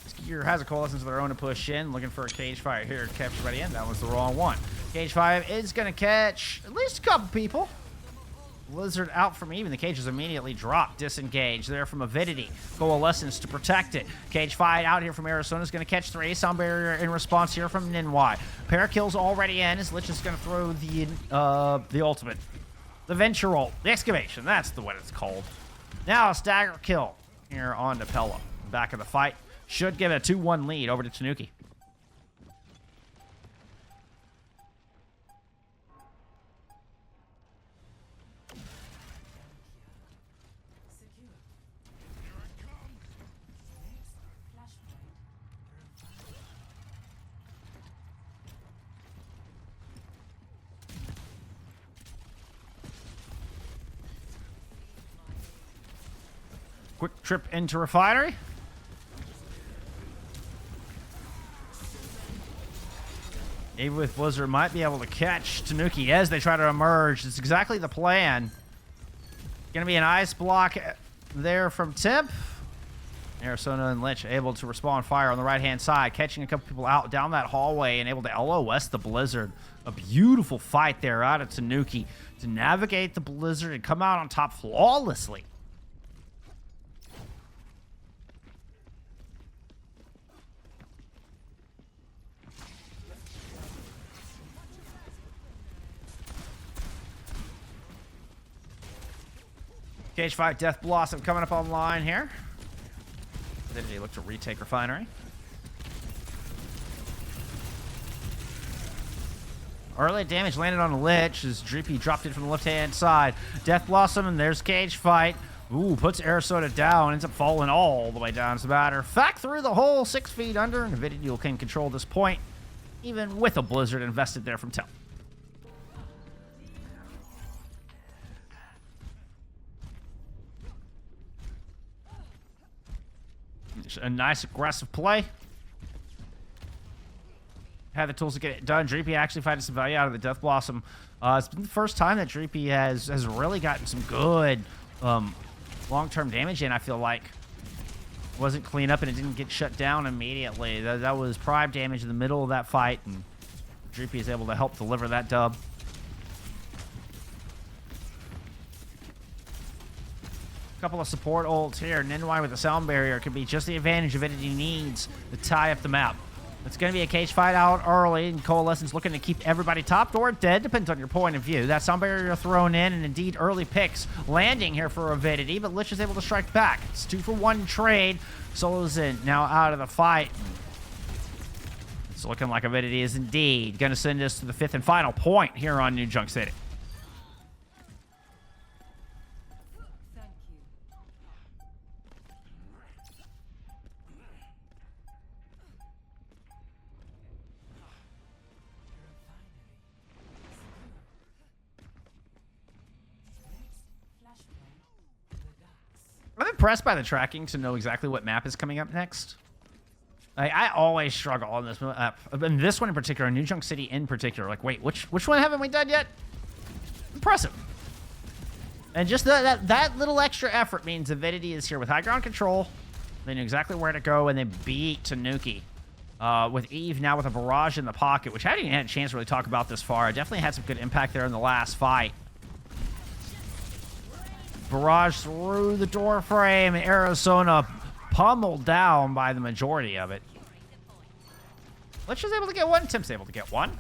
Skier has a Coalescence of their own to push in, looking for a cage fire here to capture by the end. That was the wrong one. Cage 5 is going to catch at least a couple people. Blizzard out from Eve, and the cage is immediately dropped. Disengage there from Avidity. Coalescence to protect it. Cage 5 out here from Arizona is going to catch 3. Sound barrier in response here from Ninwai. Pair kills already in as Lich is going to throw the ultimate. The Venture ult. The excavation. That's what it's called. Now a stagger kill here on to Pella. Back of the fight. Should give it a 2-1 lead over to Tanuki. Quick trip into refinery. Even with Blizzard might be able to catch Tanuki as they try to emerge. It's exactly the plan. Gonna be an ice block there from Temp. Arizona and Lich able to respond fire on the right-hand side, catching a couple people out down that hallway and able to LOS the Blizzard. A beautiful fight there out of Tanuki to navigate the Blizzard and come out on top flawlessly. Cage fight, Death Blossom coming up online here. Avidity look to retake refinery. Early damage landed on a Lich as Dreepy dropped it from the left-hand side. Death Blossom, and there's Cage fight. Ooh, puts Arizona down, ends up falling all the way down to the matter. Fact through the hole, 6 feet under, and Avidity will can control this point, even with a Blizzard invested there from Tel. A nice aggressive play. Had the tools to get it done. Dreepy actually finding some value out of the Death Blossom. It's been the first time that Dreepy has really gotten some good long-term damage in, I feel like. It wasn't clean up and it didn't get shut down immediately. That was prime damage in the middle of that fight, and Dreepy is able to help deliver that dub. Couple of support ults here. Ninwai with the sound barrier could be just the advantage Avidity needs to tie up the map. It's going to be a cage fight out early, and Coalescence looking to keep everybody topped or dead, depends on your point of view. That sound barrier thrown in, and indeed early picks landing here for Avidity, but Lich is able to strike back. It's 2-for-1 trade. Solo's in, now out of the fight. It's looking like Avidity is indeed going to send us to the 5th and final point here on New Junk City. I'm impressed by the tracking to know exactly what map is coming up next. Like, I always struggle on this map. And this one in particular, New Junk City in particular. Like, wait, which one haven't we done yet? Impressive. And just that little extra effort means Avidity is here with high ground control. They knew exactly where to go, and they beat Tanuki. With Eve now with a barrage in the pocket, which I hadn't had a chance to really talk about this far. I definitely had some good impact there in the last fight. Barrage through the door frame, and Arizona pummeled down by the majority of it. Lich was able to get one, Tim's able to get one.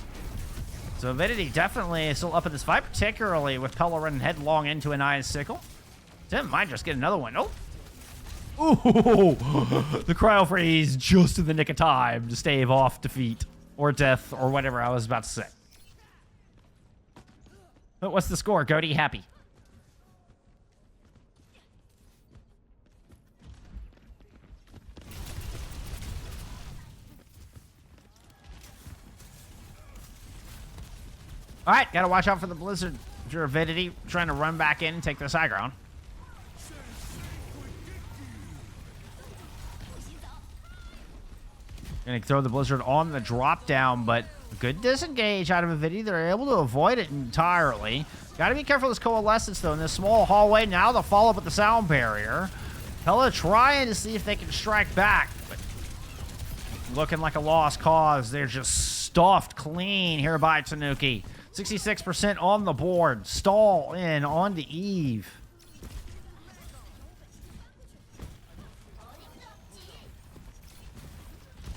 So Avidity definitely is still up in this fight, particularly with Pella running headlong into an Iron Sickle. Tim might just get another one. Oh! Ooh! The cryo freeze just in the nick of time to stave off defeat or death or whatever I was about to say. But what's the score? Goaty happy. All right, gotta watch out for the Blizzard. Avidity trying to run back in and take this high ground. Gonna throw the Blizzard on the drop down, but good disengage out of Avidity. They're able to avoid it entirely. Gotta be careful with this Coalescence, though, in this small hallway. Now the follow-up with the sound barrier. Pella trying to see if they can strike back, but looking like a lost cause. They're just stuffed clean here by Tanuki. 66% on the board. Stall in on to Eve.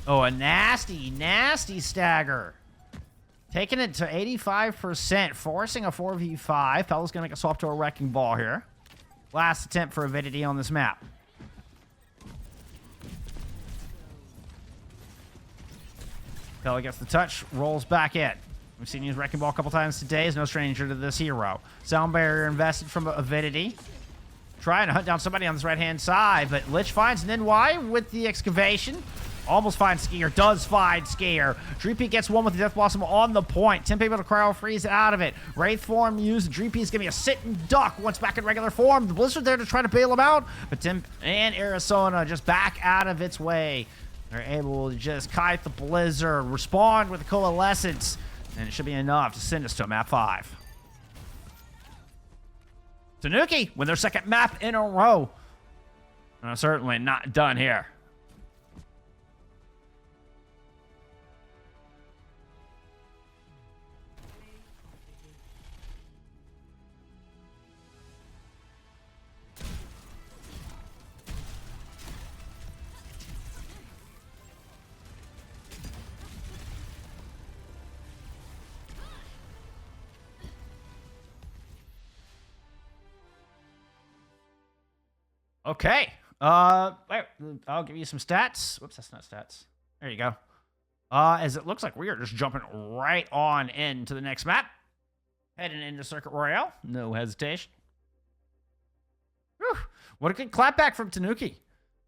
Oh, a nasty, nasty stagger. Taking it to 85%, forcing a 4v5. Pella's going to make a swap to a Wrecking Ball here. Last attempt for Avidity on this map. Pella gets the touch, rolls back in. We've seen him use Wrecking Ball a couple times today. He's no stranger to this hero. Sound barrier invested from Avidity. Trying to hunt down somebody on this right-hand side, but Lich finds Ninwai with the excavation. Almost finds Skier. Does find Skier. Dreepy gets one with the Death Blossom on the point. Temp able to cryo freeze out of it. Wraith form used. Dreepy is going to be a sitting duck once back in regular form. The Blizzard there to try to bail him out. But Temp and Arizona just back out of its way. They're able to just kite the Blizzard. Respond with the Coalescence. And it should be enough to send us to map 5. Tanuki win their second map in a row. Certainly not done here. Okay. Wait, I'll give you some stats. Whoops, that's not stats. There you go. As it looks like we are just jumping right on into the next map. Heading into Circuit Royale. No hesitation. Whew. What a good clapback from Tanuki.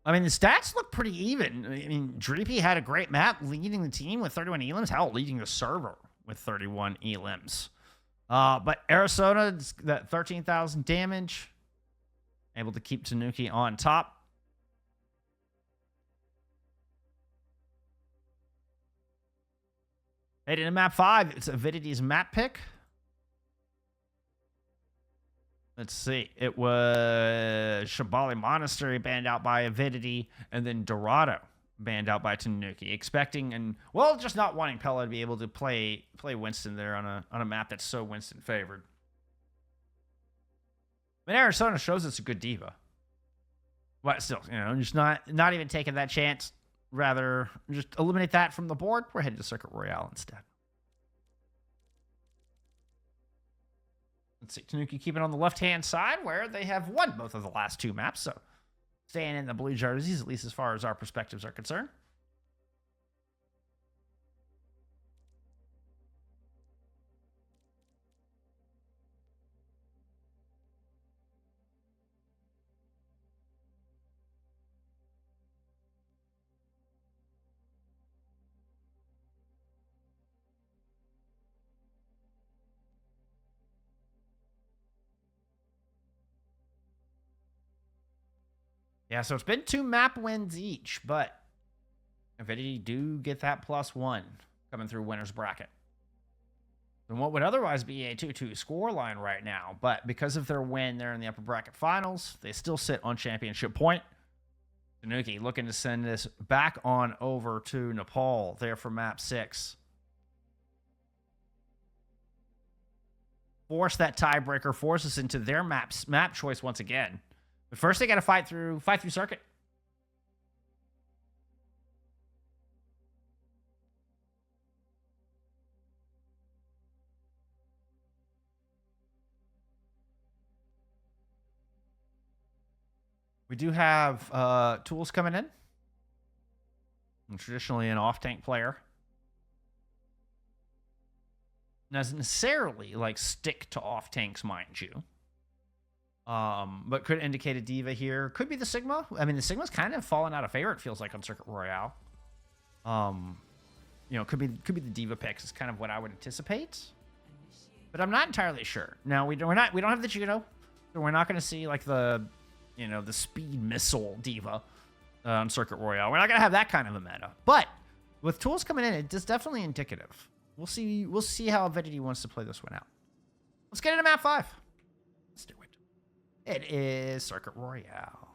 I mean, the stats look pretty even. I mean, Dreepy had a great map, leading the team with 31 elims. Hell, leading the server with 31 elims. But Arizona, that 13,000 damage. Able to keep Tanuki on top. Heading to map 5, it's Avidity's map pick. Let's see. It was Shabali Monastery banned out by Avidity, and then Dorado banned out by Tanuki. Expecting and, well, just not wanting Pella to be able to play Winston there on a map that's so Winston favored. But Arizona shows it's a good diva. But still, just not even taking that chance. Rather, just eliminate that from the board. We're headed to Circuit Royale instead. Let's see. Tanuki keeping on the left-hand side where they have won both of the last 2 maps. So staying in the blue jerseys, at least as far as our perspectives are concerned. Yeah, so it's been 2 map wins each, but Avidity do get that +1 coming through winner's bracket. And what would otherwise be a 2-2 scoreline right now, but because of their win, they're in the upper bracket finals. They still sit on championship point. Tanuki looking to send this back on over to Nepal there for map 6. Force that tiebreaker, force us into their map choice once again. But first, they got to fight through circuit. We do have tools coming in. And traditionally an off-tank player. Doesn't necessarily stick to off-tanks, mind you. But could indicate a diva here. Could be the Sigma. I mean, the Sigma's kind of fallen out of favor, it feels like, on Circuit Royale. Could be the diva picks is kind of what I would anticipate. But I'm not entirely sure. Now we don't have the Juno, so we're not going to see the speed missile diva on Circuit Royale. We're not going to have that kind of a meta. But with tools coming in, it's definitely indicative. We'll see how Avidity wants to play this one out. Let's get into map 5. Let's do it. It is Circuit Royale.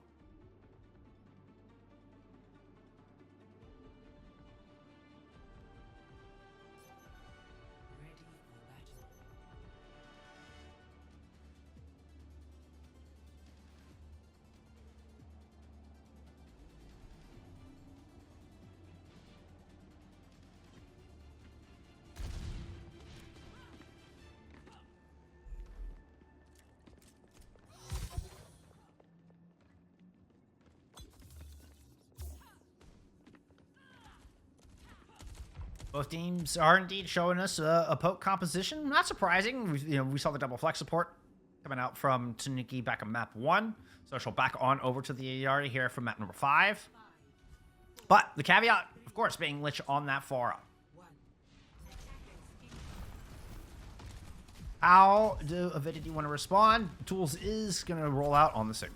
Both teams are indeed showing us a poke composition. Not surprising. We saw the double flex support coming out from Tanuki back on map 1. So she'll back on over to the Ayari here from map number 5. But the caveat course, being Lich on that far up. How do Avidity want to respond? Tools is going to roll out on the Sigma.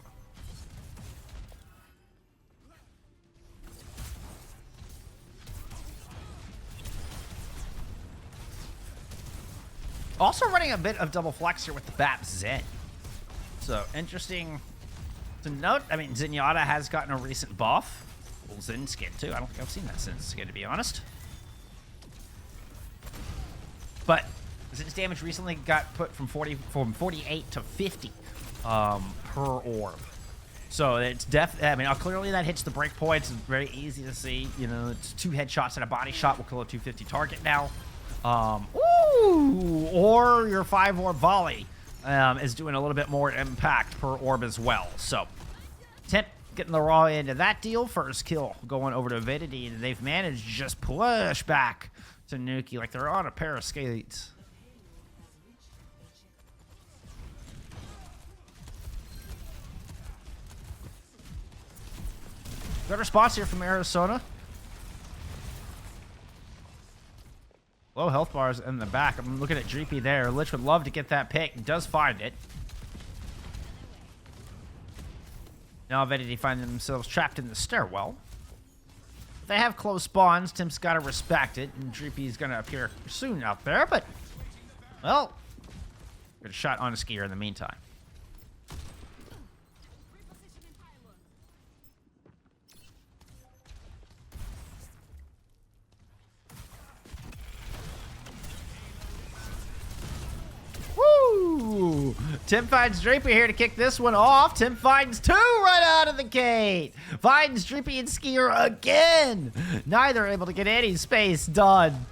Also running a bit of double flex here with the Bat Zen. So, interesting to note. I mean, Zenyatta has gotten a recent buff. Well, Zen skin, too. I don't think I've seen that Zen skin, to be honest. But Zen's damage recently got put from 48 to 50 per orb. So, it's I mean, clearly that hits the break points. It's very easy to see. You know, it's 2 headshots and a body shot will kill a 250 target now. Or your 5 orb volley is doing a little bit more impact per orb as well. So, Temp getting the raw end of that deal. First kill going over to Avidity, and they've managed to just push back Tanuki like they're on a pair of skates. Good response here from Arizona. Low health bars in the back. I'm looking at Dreepy there. Lich would love to get that pick. He does find it. Now Avidity find themselves trapped in the stairwell. They have close spawns. Tim's got to respect it. And Dreepy's going to appear soon out there. But, well, get a shot on a skier in the meantime. Woo! Tim finds Dreepy here to kick this one off. Tim finds 2 right out of the gate. Finds Dreepy and Skier again. Neither able to get any space done.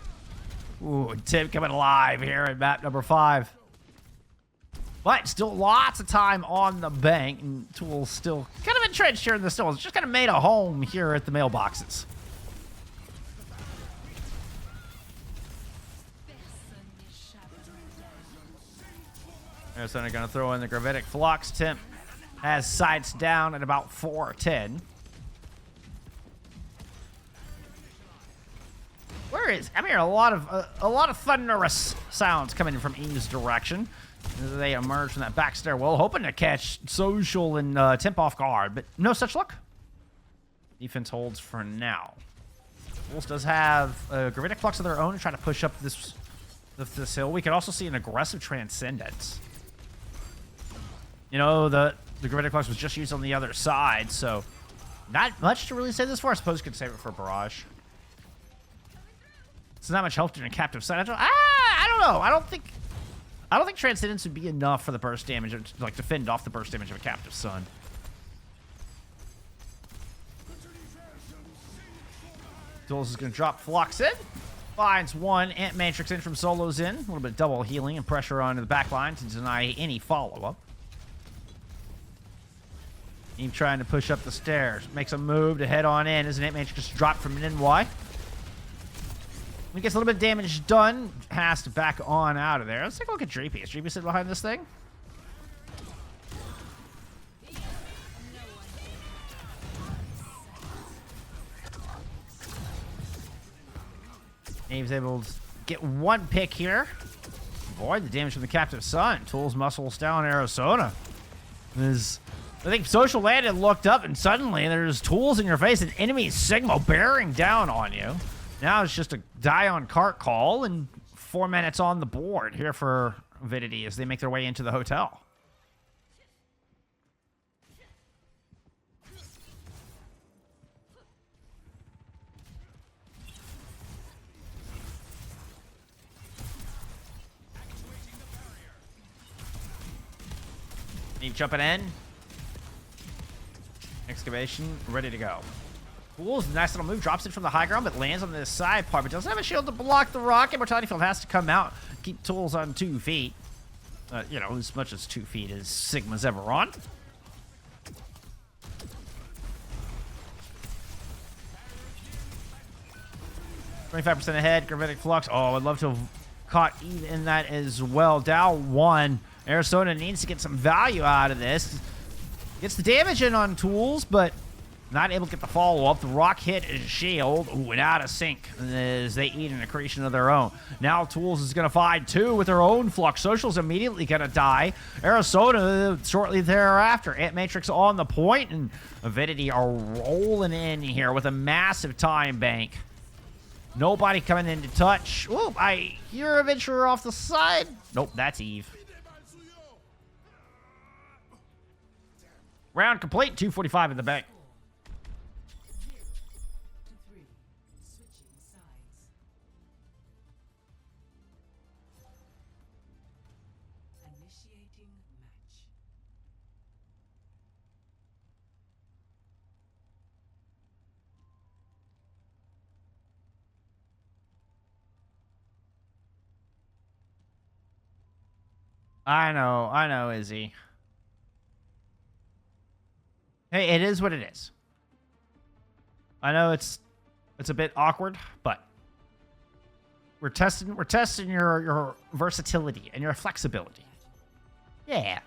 Ooh, Tim coming alive here at map number 5. But still lots of time on the bank. And Tool's still kind of entrenched here in the stalls. Just kind of made a home here at the mailboxes. Arizona gonna throw in the Gravitic Flux. Temp has sights down at about 410. Where is? I'm hearing a lot of thunderous sounds coming from Eve's direction as they emerge from that back stairwell, hoping to catch Social and Temp off guard, but no such luck. Defense holds for now. Wolves does have a Gravitic Flux of their own to try to push up this hill. We could also see an aggressive Transcendence. You know, the Gravitic Flux was just used on the other side, so not much to really say this for. I suppose you could save it for Barrage. It's not much help during Captive Sun. I don't know. I don't think Transcendence would be enough for the burst damage, or to, like, defend off the burst damage of a Captive Sun. Duels is going to drop Flux in. Finds one. Ant Matrix in from Solo's in. A little bit of double healing and pressure onto the back line to deny any follow-up. Eve trying to push up the stairs. Makes a move to head on in as an Ant Matrix just dropped from an NY. He gets a little bit of damage done. Has to back on out of there. Let's take a look at Dreepy. Is Dreepy sitting behind this thing? Eve's able to get one pick here. Avoid the damage from the Captive Sun. Tools muscles down Arizona. I think Social landed, looked up, and suddenly there's Tools in your face and enemy Sigma bearing down on you. Now it's just a die on cart call and 4 minutes on the board here for Avidity as they make their way into the hotel. Eve jumping in. Excavation ready to go. Tools, nice little move, drops it from the high ground, but lands on this side part, but doesn't have a shield to block the rocket. Mortality Field has to come out, keep Tools on 2 feet. You know, as much as 2 feet as Sigma's ever on. $25% ahead, Gravitic Flux. Oh, I'd love to have caught Eve in that as well. Down 1. Arizona needs to get some value out of this. Gets the damage in on Tools, but Not able to get the follow-up. The rock hit his shield. Ooh, and out of sync as they eat an accretion of their own. Now Tools is going to find two with their own Flux. Social's immediately going to die. Arizona shortly thereafter. Ant Matrix on the point, and Avidity are rolling in here with a massive time bank. Nobody coming in to touch. Ooh, I hear a venturer off the side. Nope, that's Eve. Round complete. 245 in the bank. I know, Izzy. Hey, it is what it is. I know it's a bit awkward, but we're testing your versatility and your flexibility. Yeah.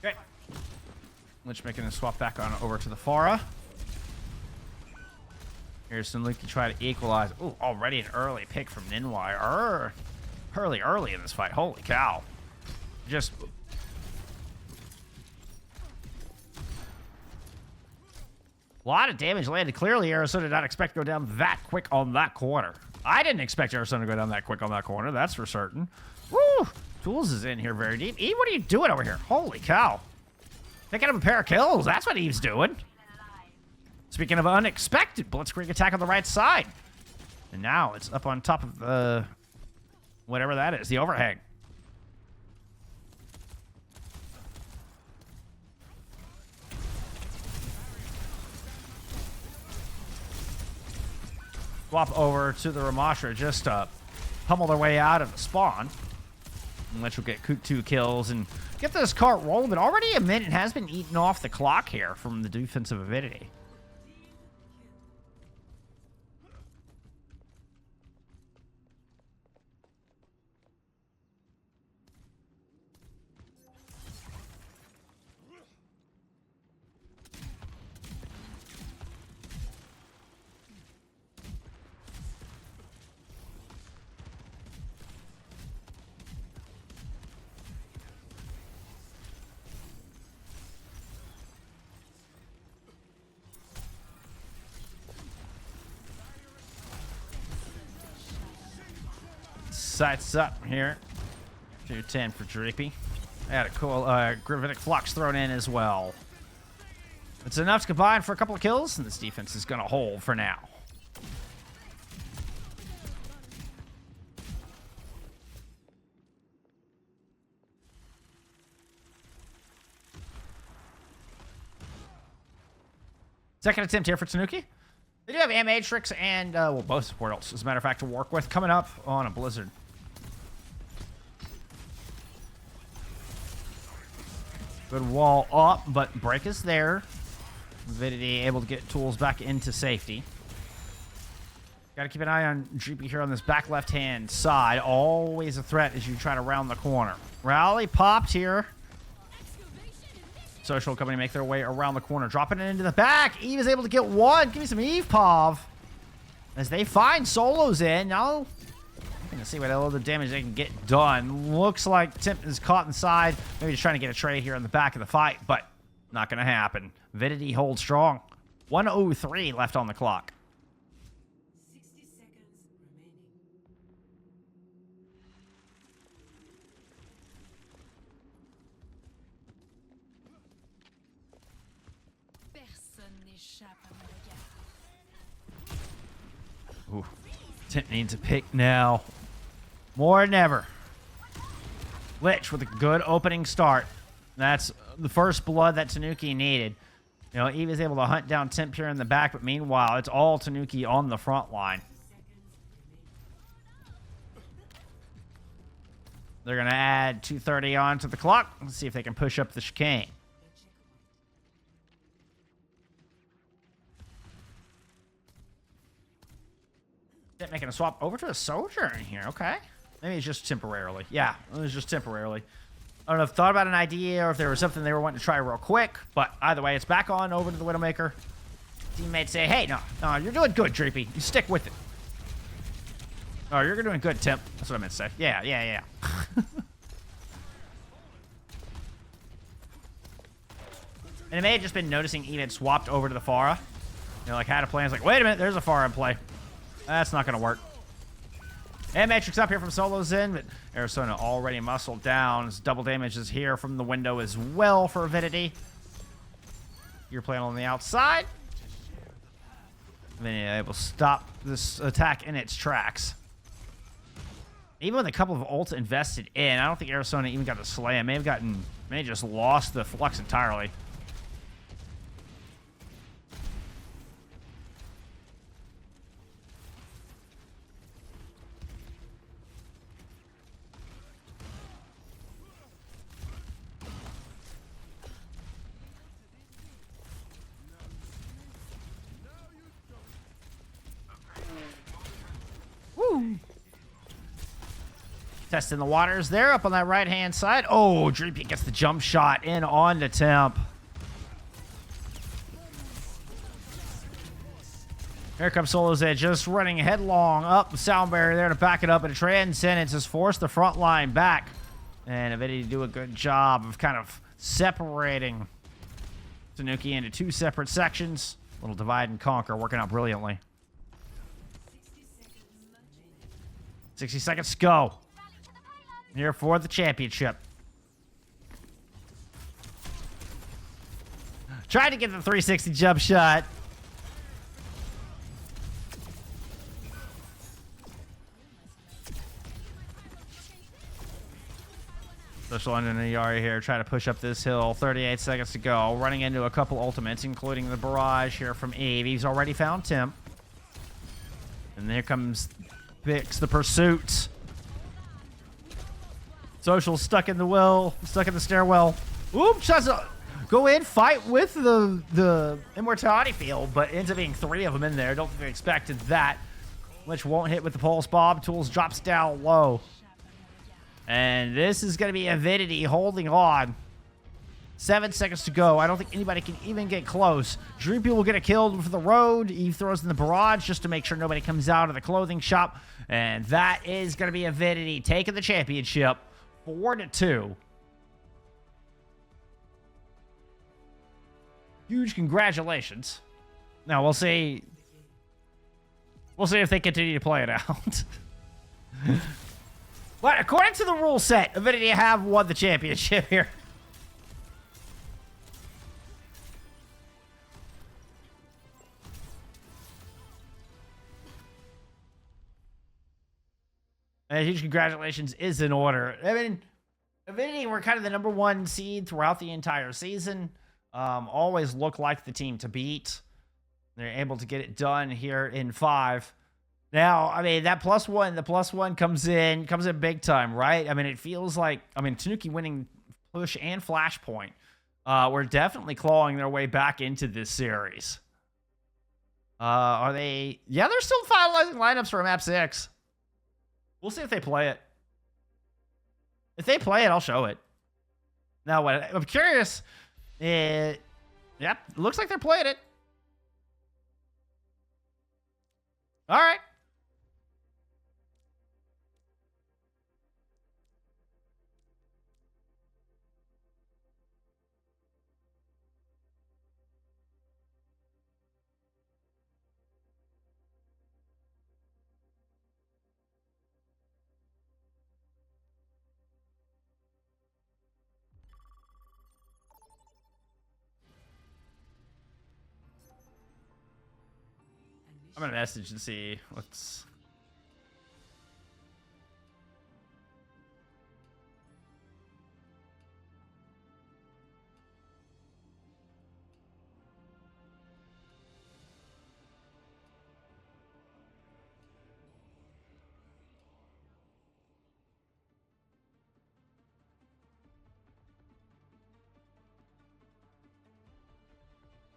Okay. Lich making a swap back on over to the Pharah. Here's Tanuki to try to equalize. Ooh, already an early pick from Ninwai. Early in this fight. Holy cow. Just... a lot of damage landed. Clearly, Arizona did not expect to go down that quick on that corner. I didn't expect Arizona to go down that quick on that corner. That's for certain. Woo! Tools is in here very deep. Eve, what are you doing over here? Holy cow. Picking up a pair of kills. That's what Eve's doing. Speaking of unexpected, Blitzkrieg attack on the right side. And now it's up on top of the... whatever that is. The overhang. Swap over to the Ramashra just to pummel their way out of the spawn. Which will get 2 kills and get this cart rolling. But already a minute has been eaten off the clock here from the defensive Avidity. Sights up here. 210 for Drippy. I had a cool Gravitic Flux thrown in as well. It's enough to combine for a couple of kills, and this defense is going to hold for now. Second attempt here for Tanuki. They do have Matrix and, well, both support ults, as a matter of fact, to work with. Coming up on a Blizzard. Good wall up, but break is there. Avidity able to get Tools back into safety. Got to keep an eye on GP here on this back left-hand side. Always a threat as you try to round the corner. Rally popped here. Social company make their way around the corner, dropping it into the back. Eve is able to get one. Give me some Eve Pov. As they find Solos in. Now, I'm going to see what other damage they can get done. Looks like Timp is caught inside. Maybe just trying to get a trade here in the back of the fight, but not going to happen. Avidity holds strong. 1:03 left on the clock. 60 seconds remaining. Ooh. Temp needs a pick now. More than ever. Lich with a good opening start. That's the first blood that Tanuki needed. You know, Eve is able to hunt down Temp here in the back, but meanwhile, it's all Tanuki on the front line. They're going to add 2:30 on to the clock. Let's see if they can push up the chicane. Temp making a swap over to a soldier in here. Okay. Maybe it's just temporarily. Yeah, it was just temporarily. I don't know if thought about an idea or if there was something they were wanting to try real quick, but either way, it's back on over to the Widowmaker. Teammates say, hey, no, you're doing good, Dreepy. You stick with it. Oh, you're doing good, Temp. That's what I meant to say. Yeah. And it may have just been noticing Eve had swapped over to the Pharah. You know, like had a plan. It's like, wait a minute, there's a Pharah in play. That's not going to work. And Matrix up here from Solo's in, but Arizona already muscled down. His double damage is here from the window as well for Avidity. You're playing on the outside. Then you're able to stop this attack in its tracks. Even with a couple of ults invested in, I don't think Arizona even got to slay him. May have just lost the flux entirely. Woo! Testing the waters there up on that right-hand side. Oh, Dreepy gets the jump shot in on the Temp. Here comes Solo's Edge, just running headlong up the sound barrier there to back it up, and Transcendence has forced the front line back. And Avidity do a good job of kind of separating Tanuki into two separate sections. Little divide and conquer working out brilliantly. 60 seconds to go. Here for the championship. Tried to get the 360 jump shot. Social under the Yari here, trying to push up this hill. 38 seconds to go. Running into a couple ultimates, including the barrage here from Eve. He's already found Temp. And here comes Bix, the pursuit. Social stuck in the stairwell. Oop, tries to go in, fight with the immortality field, but ends up being 3 of them in there. Don't think they expected that. Lich won't hit with the pulse bomb. Tools drops down low. And this is going to be Avidity holding on. 7 seconds to go. I don't think anybody can even get close. Dreepy will get a kill for the road. Eve throws in the barrage just to make sure nobody comes out of the clothing shop. And that is going to be Avidity taking the championship. 4-2. Huge congratulations. Now we'll see. We'll see if they continue to play it out. But according to the rule set, Avidity have won the championship here. And huge congratulations is in order. I mean, Avidity were kind of the #1 seed throughout the entire season. Always look like the team to beat. They're able to get it done here in 5. Now, I mean, that the +1 comes in big time, right? I mean, it feels like, Tanuki winning push and Flashpoint were definitely clawing their way back into this series. Are they? Yeah, they're still finalizing lineups for map 6. We'll see if they play it. If they play it, I'll show it. Now, what I'm curious, yep, looks like they're playing it. All right. I'm gonna message and see what's.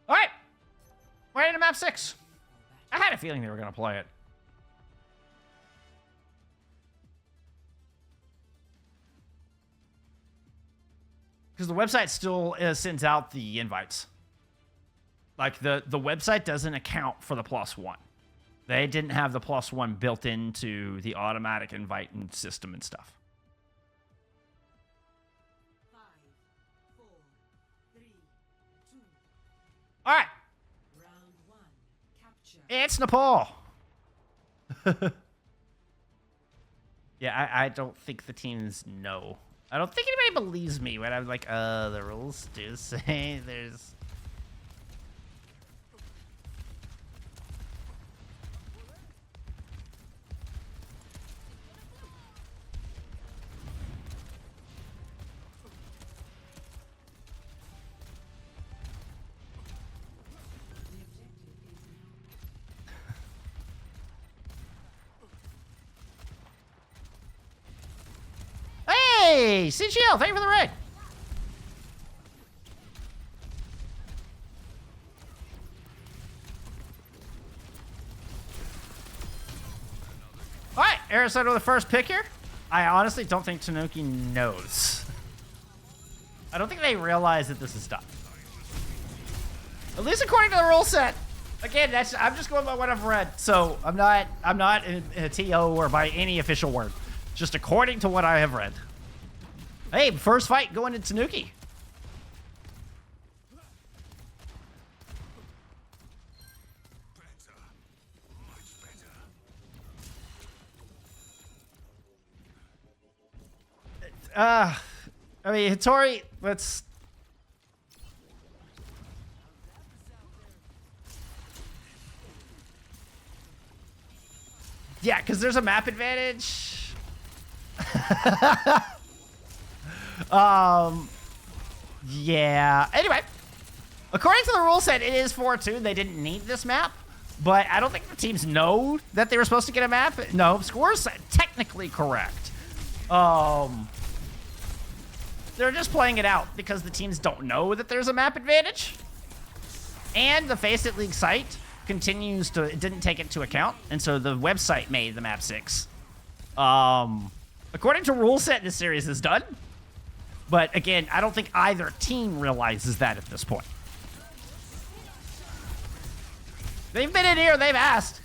All right, we're into map 6. I had a feeling they were gonna play it. Because the website still sends out the invites. Like, the website doesn't account for the +1. They didn't have the +1 built into the automatic invite system and stuff. 5, 4, 3, 2. All right, Round 1. Capture. it's Nepal. Yeah, I don't think the teams know. I don't think anybody believes me when I'm like, the rules do say there's... Hey, CGL, thank you for the raid. All right, Arizona with the first pick here. I honestly don't think Tanuki knows. I don't think they realize that this is done. At least according to the rule set. Again, I'm just going by what I've read, so I'm not in a TO or by any official word. Just according to what I have read. Hey, first fight going to Tanuki. I mean, Hattori, let's... Yeah, because there's a map advantage. Yeah. Anyway, according to the rule set, it is 4-2. They didn't need this map, but I don't think the teams know that they were supposed to get a map. No, score's technically correct. They're just playing it out because the teams don't know that there's a map advantage. And the FACEIT League site continues to, it didn't take it into account, and so the website made the map 6. According to rule set, this series is done. But again, I don't think either team realizes that at this point. They've been in here, they've asked.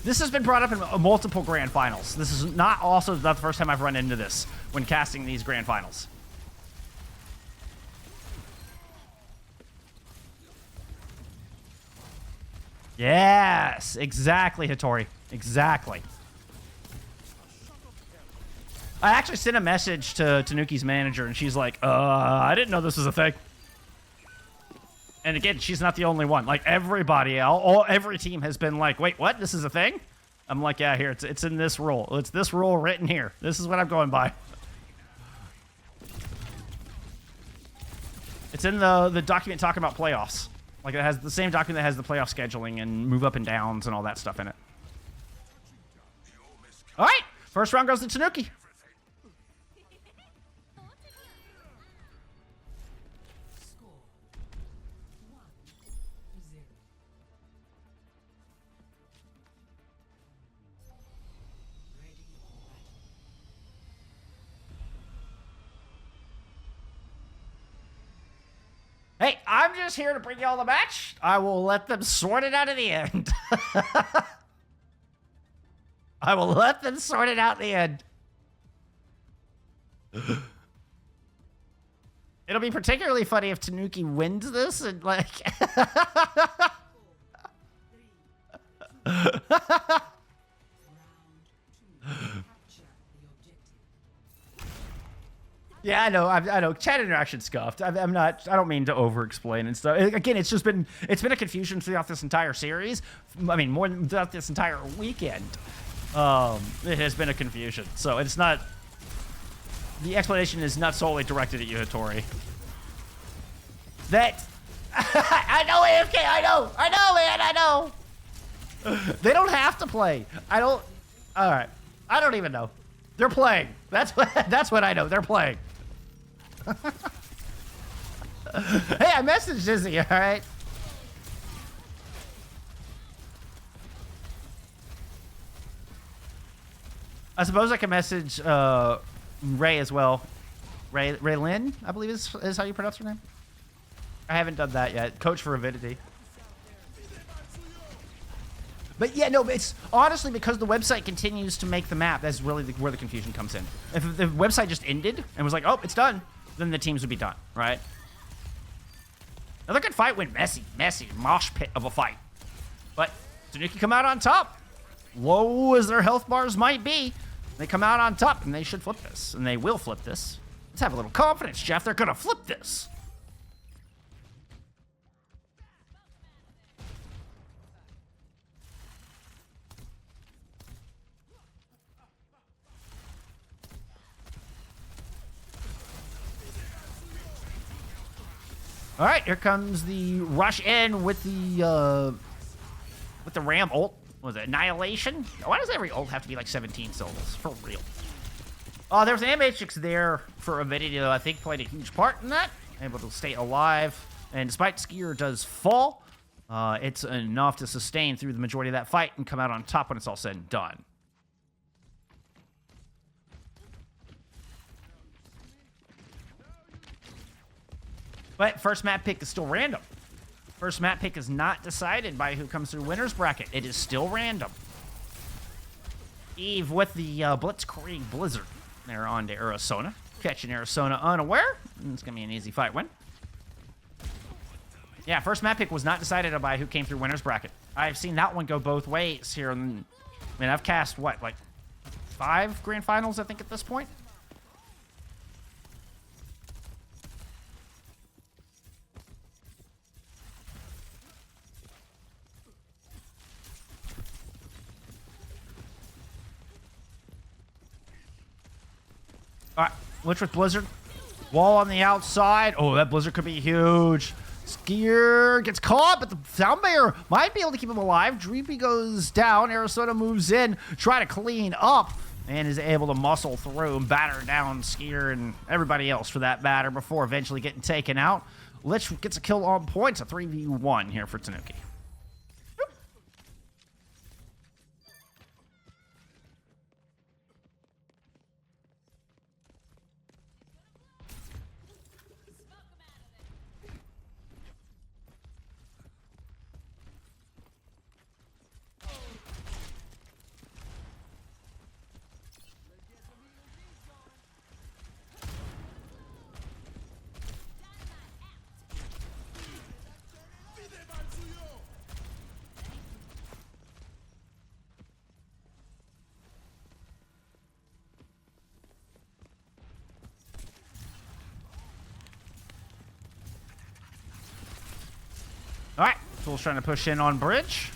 This has been brought up in multiple grand finals. This is not also the first time I've run into this when casting these grand finals. Yes, exactly, Hattori. Exactly. I actually sent a message to Tanuki's manager, and she's like, I didn't know this was a thing. And again, she's not the only one. Like, everybody, every team has been like, wait, what? This is a thing? I'm like, yeah, here, it's in this rule. It's this rule written here. This is what I'm going by. It's in the document talking about playoffs. Like, it has the same document that has the playoff scheduling and move up and downs and all that stuff in it. All right, first round goes to Tanuki. Hey, I'm just here to bring y'all the match. I will let them sort it out at the end. I will let them sort it out at the end. It'll be particularly funny if Tanuki wins this and like... Yeah, I know. I know. Chat interaction scuffed. I'm not. I don't mean to over-explain and stuff. Again, it's been a confusion throughout this entire series. I mean, more than throughout this entire weekend. It has been a confusion. So it's not. The explanation is not solely directed at you, Hattori. That. I know, AFK. I know, man. I know. They don't have to play. I don't. All right. I don't even know. They're playing. That's what I know. They're playing. Hey, I messaged Izzy, all right? I suppose I can message Ray as well. Ray Lynn, I believe is how you pronounce her name. I haven't done that yet. Coach for Avidity. But yeah, no, it's honestly because the website continues to make the map. That's really where the confusion comes in. If the website just ended and was like, oh, it's done, then the teams would be done, right? Another good fight went messy, mosh pit of a fight. But Tanuki come out on top. Low as their health bars might be, they come out on top, and they should flip this. And they will flip this. Let's have a little confidence, Jeff. They're going to flip this. All right, here comes the rush in with the Ram ult. What was it, Annihilation? Why does every ult have to be like 17 syllables? For real. Oh, there's an Matrix there for Avidity, though. I think played a huge part in that. Able to stay alive. And despite Skier does fall, it's enough to sustain through the majority of that fight and come out on top when it's all said and done. But first map pick is still random. First map pick is not decided by who comes through winner's bracket. It is still random. Eve with the Blitzkrieg Blizzard. They're on to Arizona. Catching Arizona unaware. It's going to be an easy fight win. Yeah, first map pick was not decided by who came through winner's bracket. I've seen that one go both ways here. I mean, I've cast, what, like 5 grand finals, I think, at this point? All right, Lich with Blizzard. Wall on the outside. Oh, that Blizzard could be huge. Skier gets caught, but the Soundbear might be able to keep him alive. Dreepy goes down. Arizona moves in, try to clean up, and is able to muscle through and batter down Skier and everybody else for that matter before eventually getting taken out. Lich gets a kill on points, a 3v1 here for Tanuki. All right, Fool's trying to push in on bridge.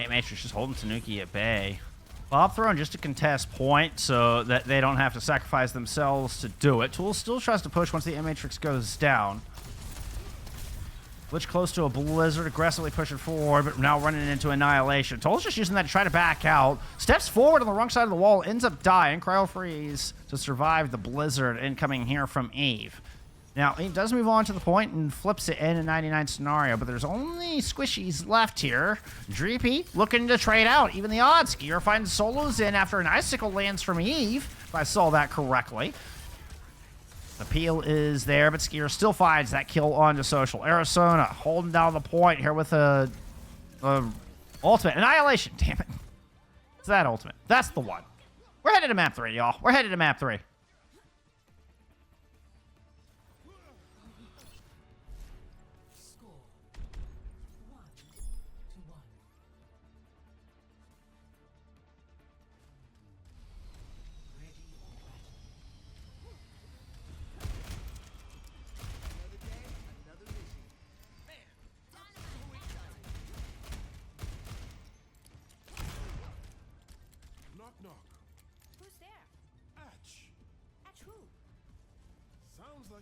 Matrix just holding Tanuki at bay. Bob throwing just a contest point so that they don't have to sacrifice themselves to do it. Tool still tries to push once the Matrix goes down. Lich close to a Blizzard, aggressively pushing forward, but now running into Annihilation. Tool's just using that to try to back out. Steps forward on the wrong side of the wall, ends up dying. Cryo freeze to survive the Blizzard incoming here from Eve. Now, he does move on to the point and flips it in a 99 scenario, but there's only squishies left here. Dreepy looking to trade out. Even the odds. Skier finds solos in after an icicle lands from Eve, if I saw that correctly. The peel is there, but Skier still finds that kill onto Social. Arizona holding down the point here with a ultimate. Annihilation, damn it. It's that ultimate. That's the one. We're headed to map 3, y'all. We're headed to map 3.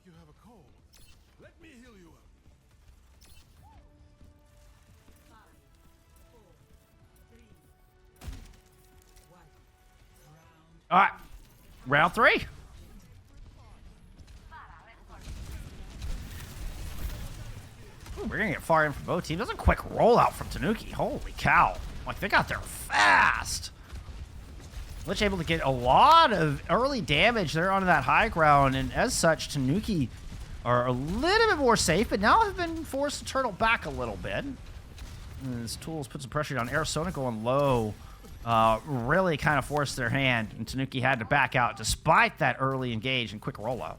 you have a cold. Let me heal you up. All right, round 3. Ooh, we're gonna get far in from both teams. That's a quick rollout from Tanuki. Holy cow! Like they got there fast. Lich able to get a lot of early damage there onto that high ground, and as such, Tanuki are a little bit more safe, but now have been forced to turtle back a little bit. And his tools put some pressure on Arizona going low. Really kind of forced their hand, and Tanuki had to back out despite that early engage and quick rollout.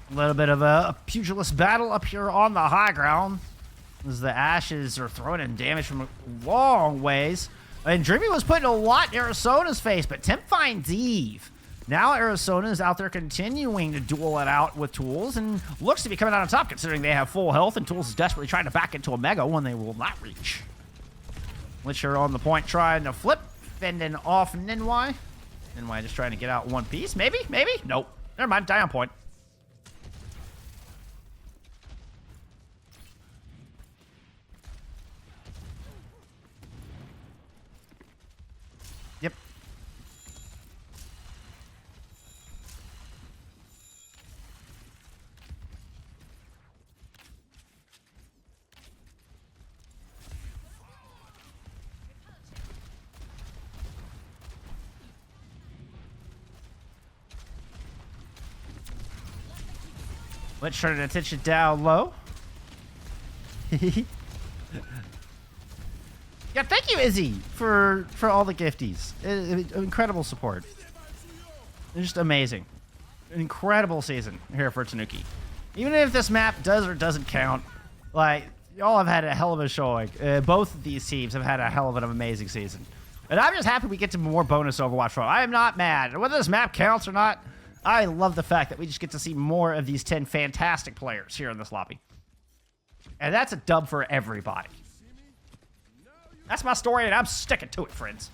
A little bit of a pugilist battle up here on the high ground as the Ashes are throwing in damage from long ways. And Dreamy was putting a lot in Arizona's face, but Temp finds Eve. Now Arizona is out there continuing to duel it out with Tools and looks to be coming out on top considering they have full health, and Tools is desperately trying to back into a Mega when they will not reach. Lich are on the point trying to flip, fending off Ninwai. Ninwai just trying to get out one piece. Maybe? Maybe? Nope. Never mind. Die on point. Yep. Let's turn attention down low. Yeah, thank you, Izzy, for all the gifties. Incredible support. Just amazing. An incredible season here for Tanuki. Even if this map does or doesn't count, like, y'all have had a hell of a showing. Both of these teams have had a hell of an amazing season. And I'm just happy we get to more bonus Overwatch from. I am not mad. Whether this map counts or not, I love the fact that we just get to see more of these 10 fantastic players here in this lobby. And that's a dub for everybody. That's my story, and I'm sticking to it, friends.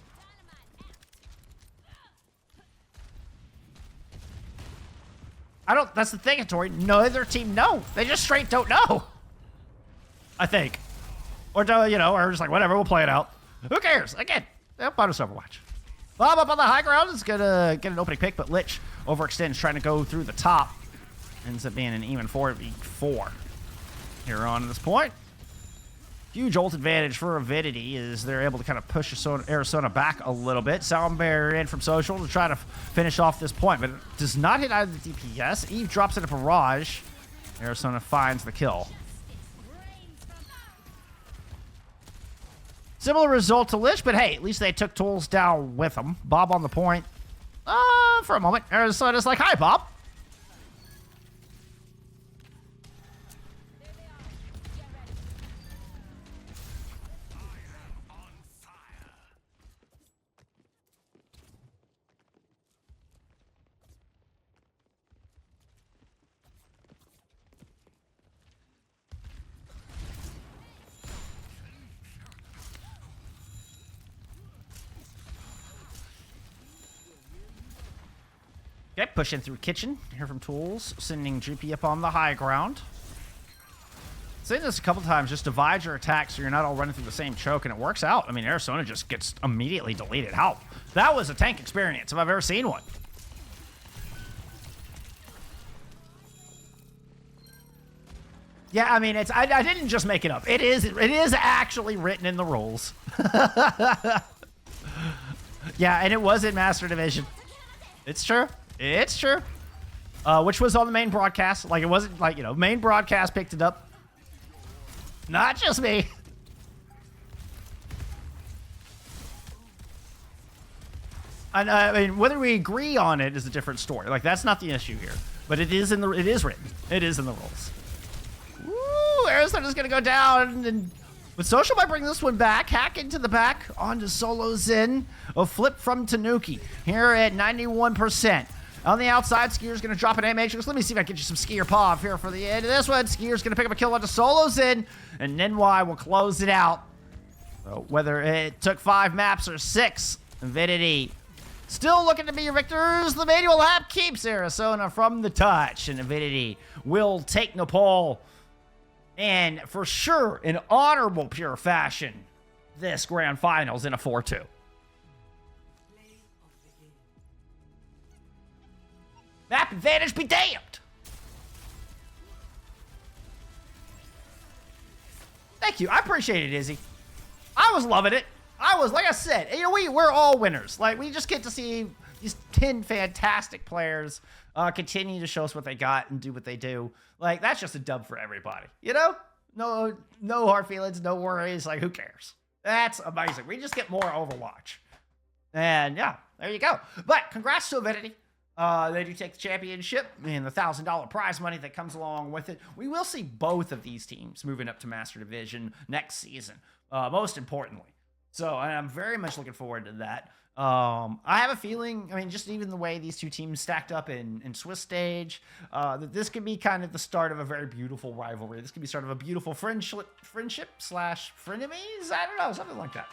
That's the thing, Tori. Neither team know. They just straight don't know. I think. Or, or just like, whatever, we'll play it out. Who cares? Again, bonus Overwatch. Bob up on the high ground is gonna get an opening pick, but Lich overextends, trying to go through the top. Ends up being an even 4v4 here on this point. Huge ult advantage for Avidity as they're able to kind of push Arizona back a little bit. Sound barrier in from Social to try to finish off this point, but it does not hit either the DPS. Eve drops in a barrage. Arizona finds the kill. Similar result to Lich, but hey, at least they took Tools down with them. Bob on the point. For a moment, Arizona's like, hi, Bob. Okay, pushing through kitchen. Here from Tools, sending GP up on the high ground. Saying this a couple times, just divide your attacks so you're not all running through the same choke, and it works out. I mean, Arizona just gets immediately deleted. How? That was a tank experience if I've ever seen one. Yeah, I mean, I didn't just make it up. It is actually written in the rules. Yeah, and it was in Master Division. It's true. It's true. Which was on the main broadcast. Like, it wasn't like, main broadcast picked it up. Not just me. And I mean, whether we agree on it is a different story. Like, that's not the issue here. But it is written. It is in the rules. Ooh, Arizona's gonna go down, and but Social might bring this one back. Hack into the back onto Solo Zen. A flip from Tanuki here at 91%. On the outside, Skier's going to drop an A Matrix. Let me see if I can get you some Skier Paw here for the end of this one. Skier's going to pick up a kill onto Solos in, and Ninwai will close it out. So whether it took 5 maps or 6, Avidity still looking to be your victors. The manual app keeps Arizona from the touch, and Avidity will take Nepal. And for sure, in honorable pure fashion, this grand finals in a 4-2. Map advantage be damned! Thank you. I appreciate it, Izzy. I was loving it. I was, like I said, you know, we're all winners. Like, we just get to see these 10 fantastic players continue to show us what they got and do what they do. Like, that's just a dub for everybody, you know? No hard feelings, no worries. Like, who cares? That's amazing. We just get more Overwatch. And, yeah, there you go. But congrats to Avidity. They do take the championship and the $1,000 prize money that comes along with it. We will see both of these teams moving up to Master Division next season, most importantly. So I'm very much looking forward to that. I have a feeling, I mean, just even the way these two teams stacked up in Swiss stage, that this could be kind of the start of a very beautiful rivalry. This could be sort of a beautiful friendship slash frenemies. I don't know, something like that.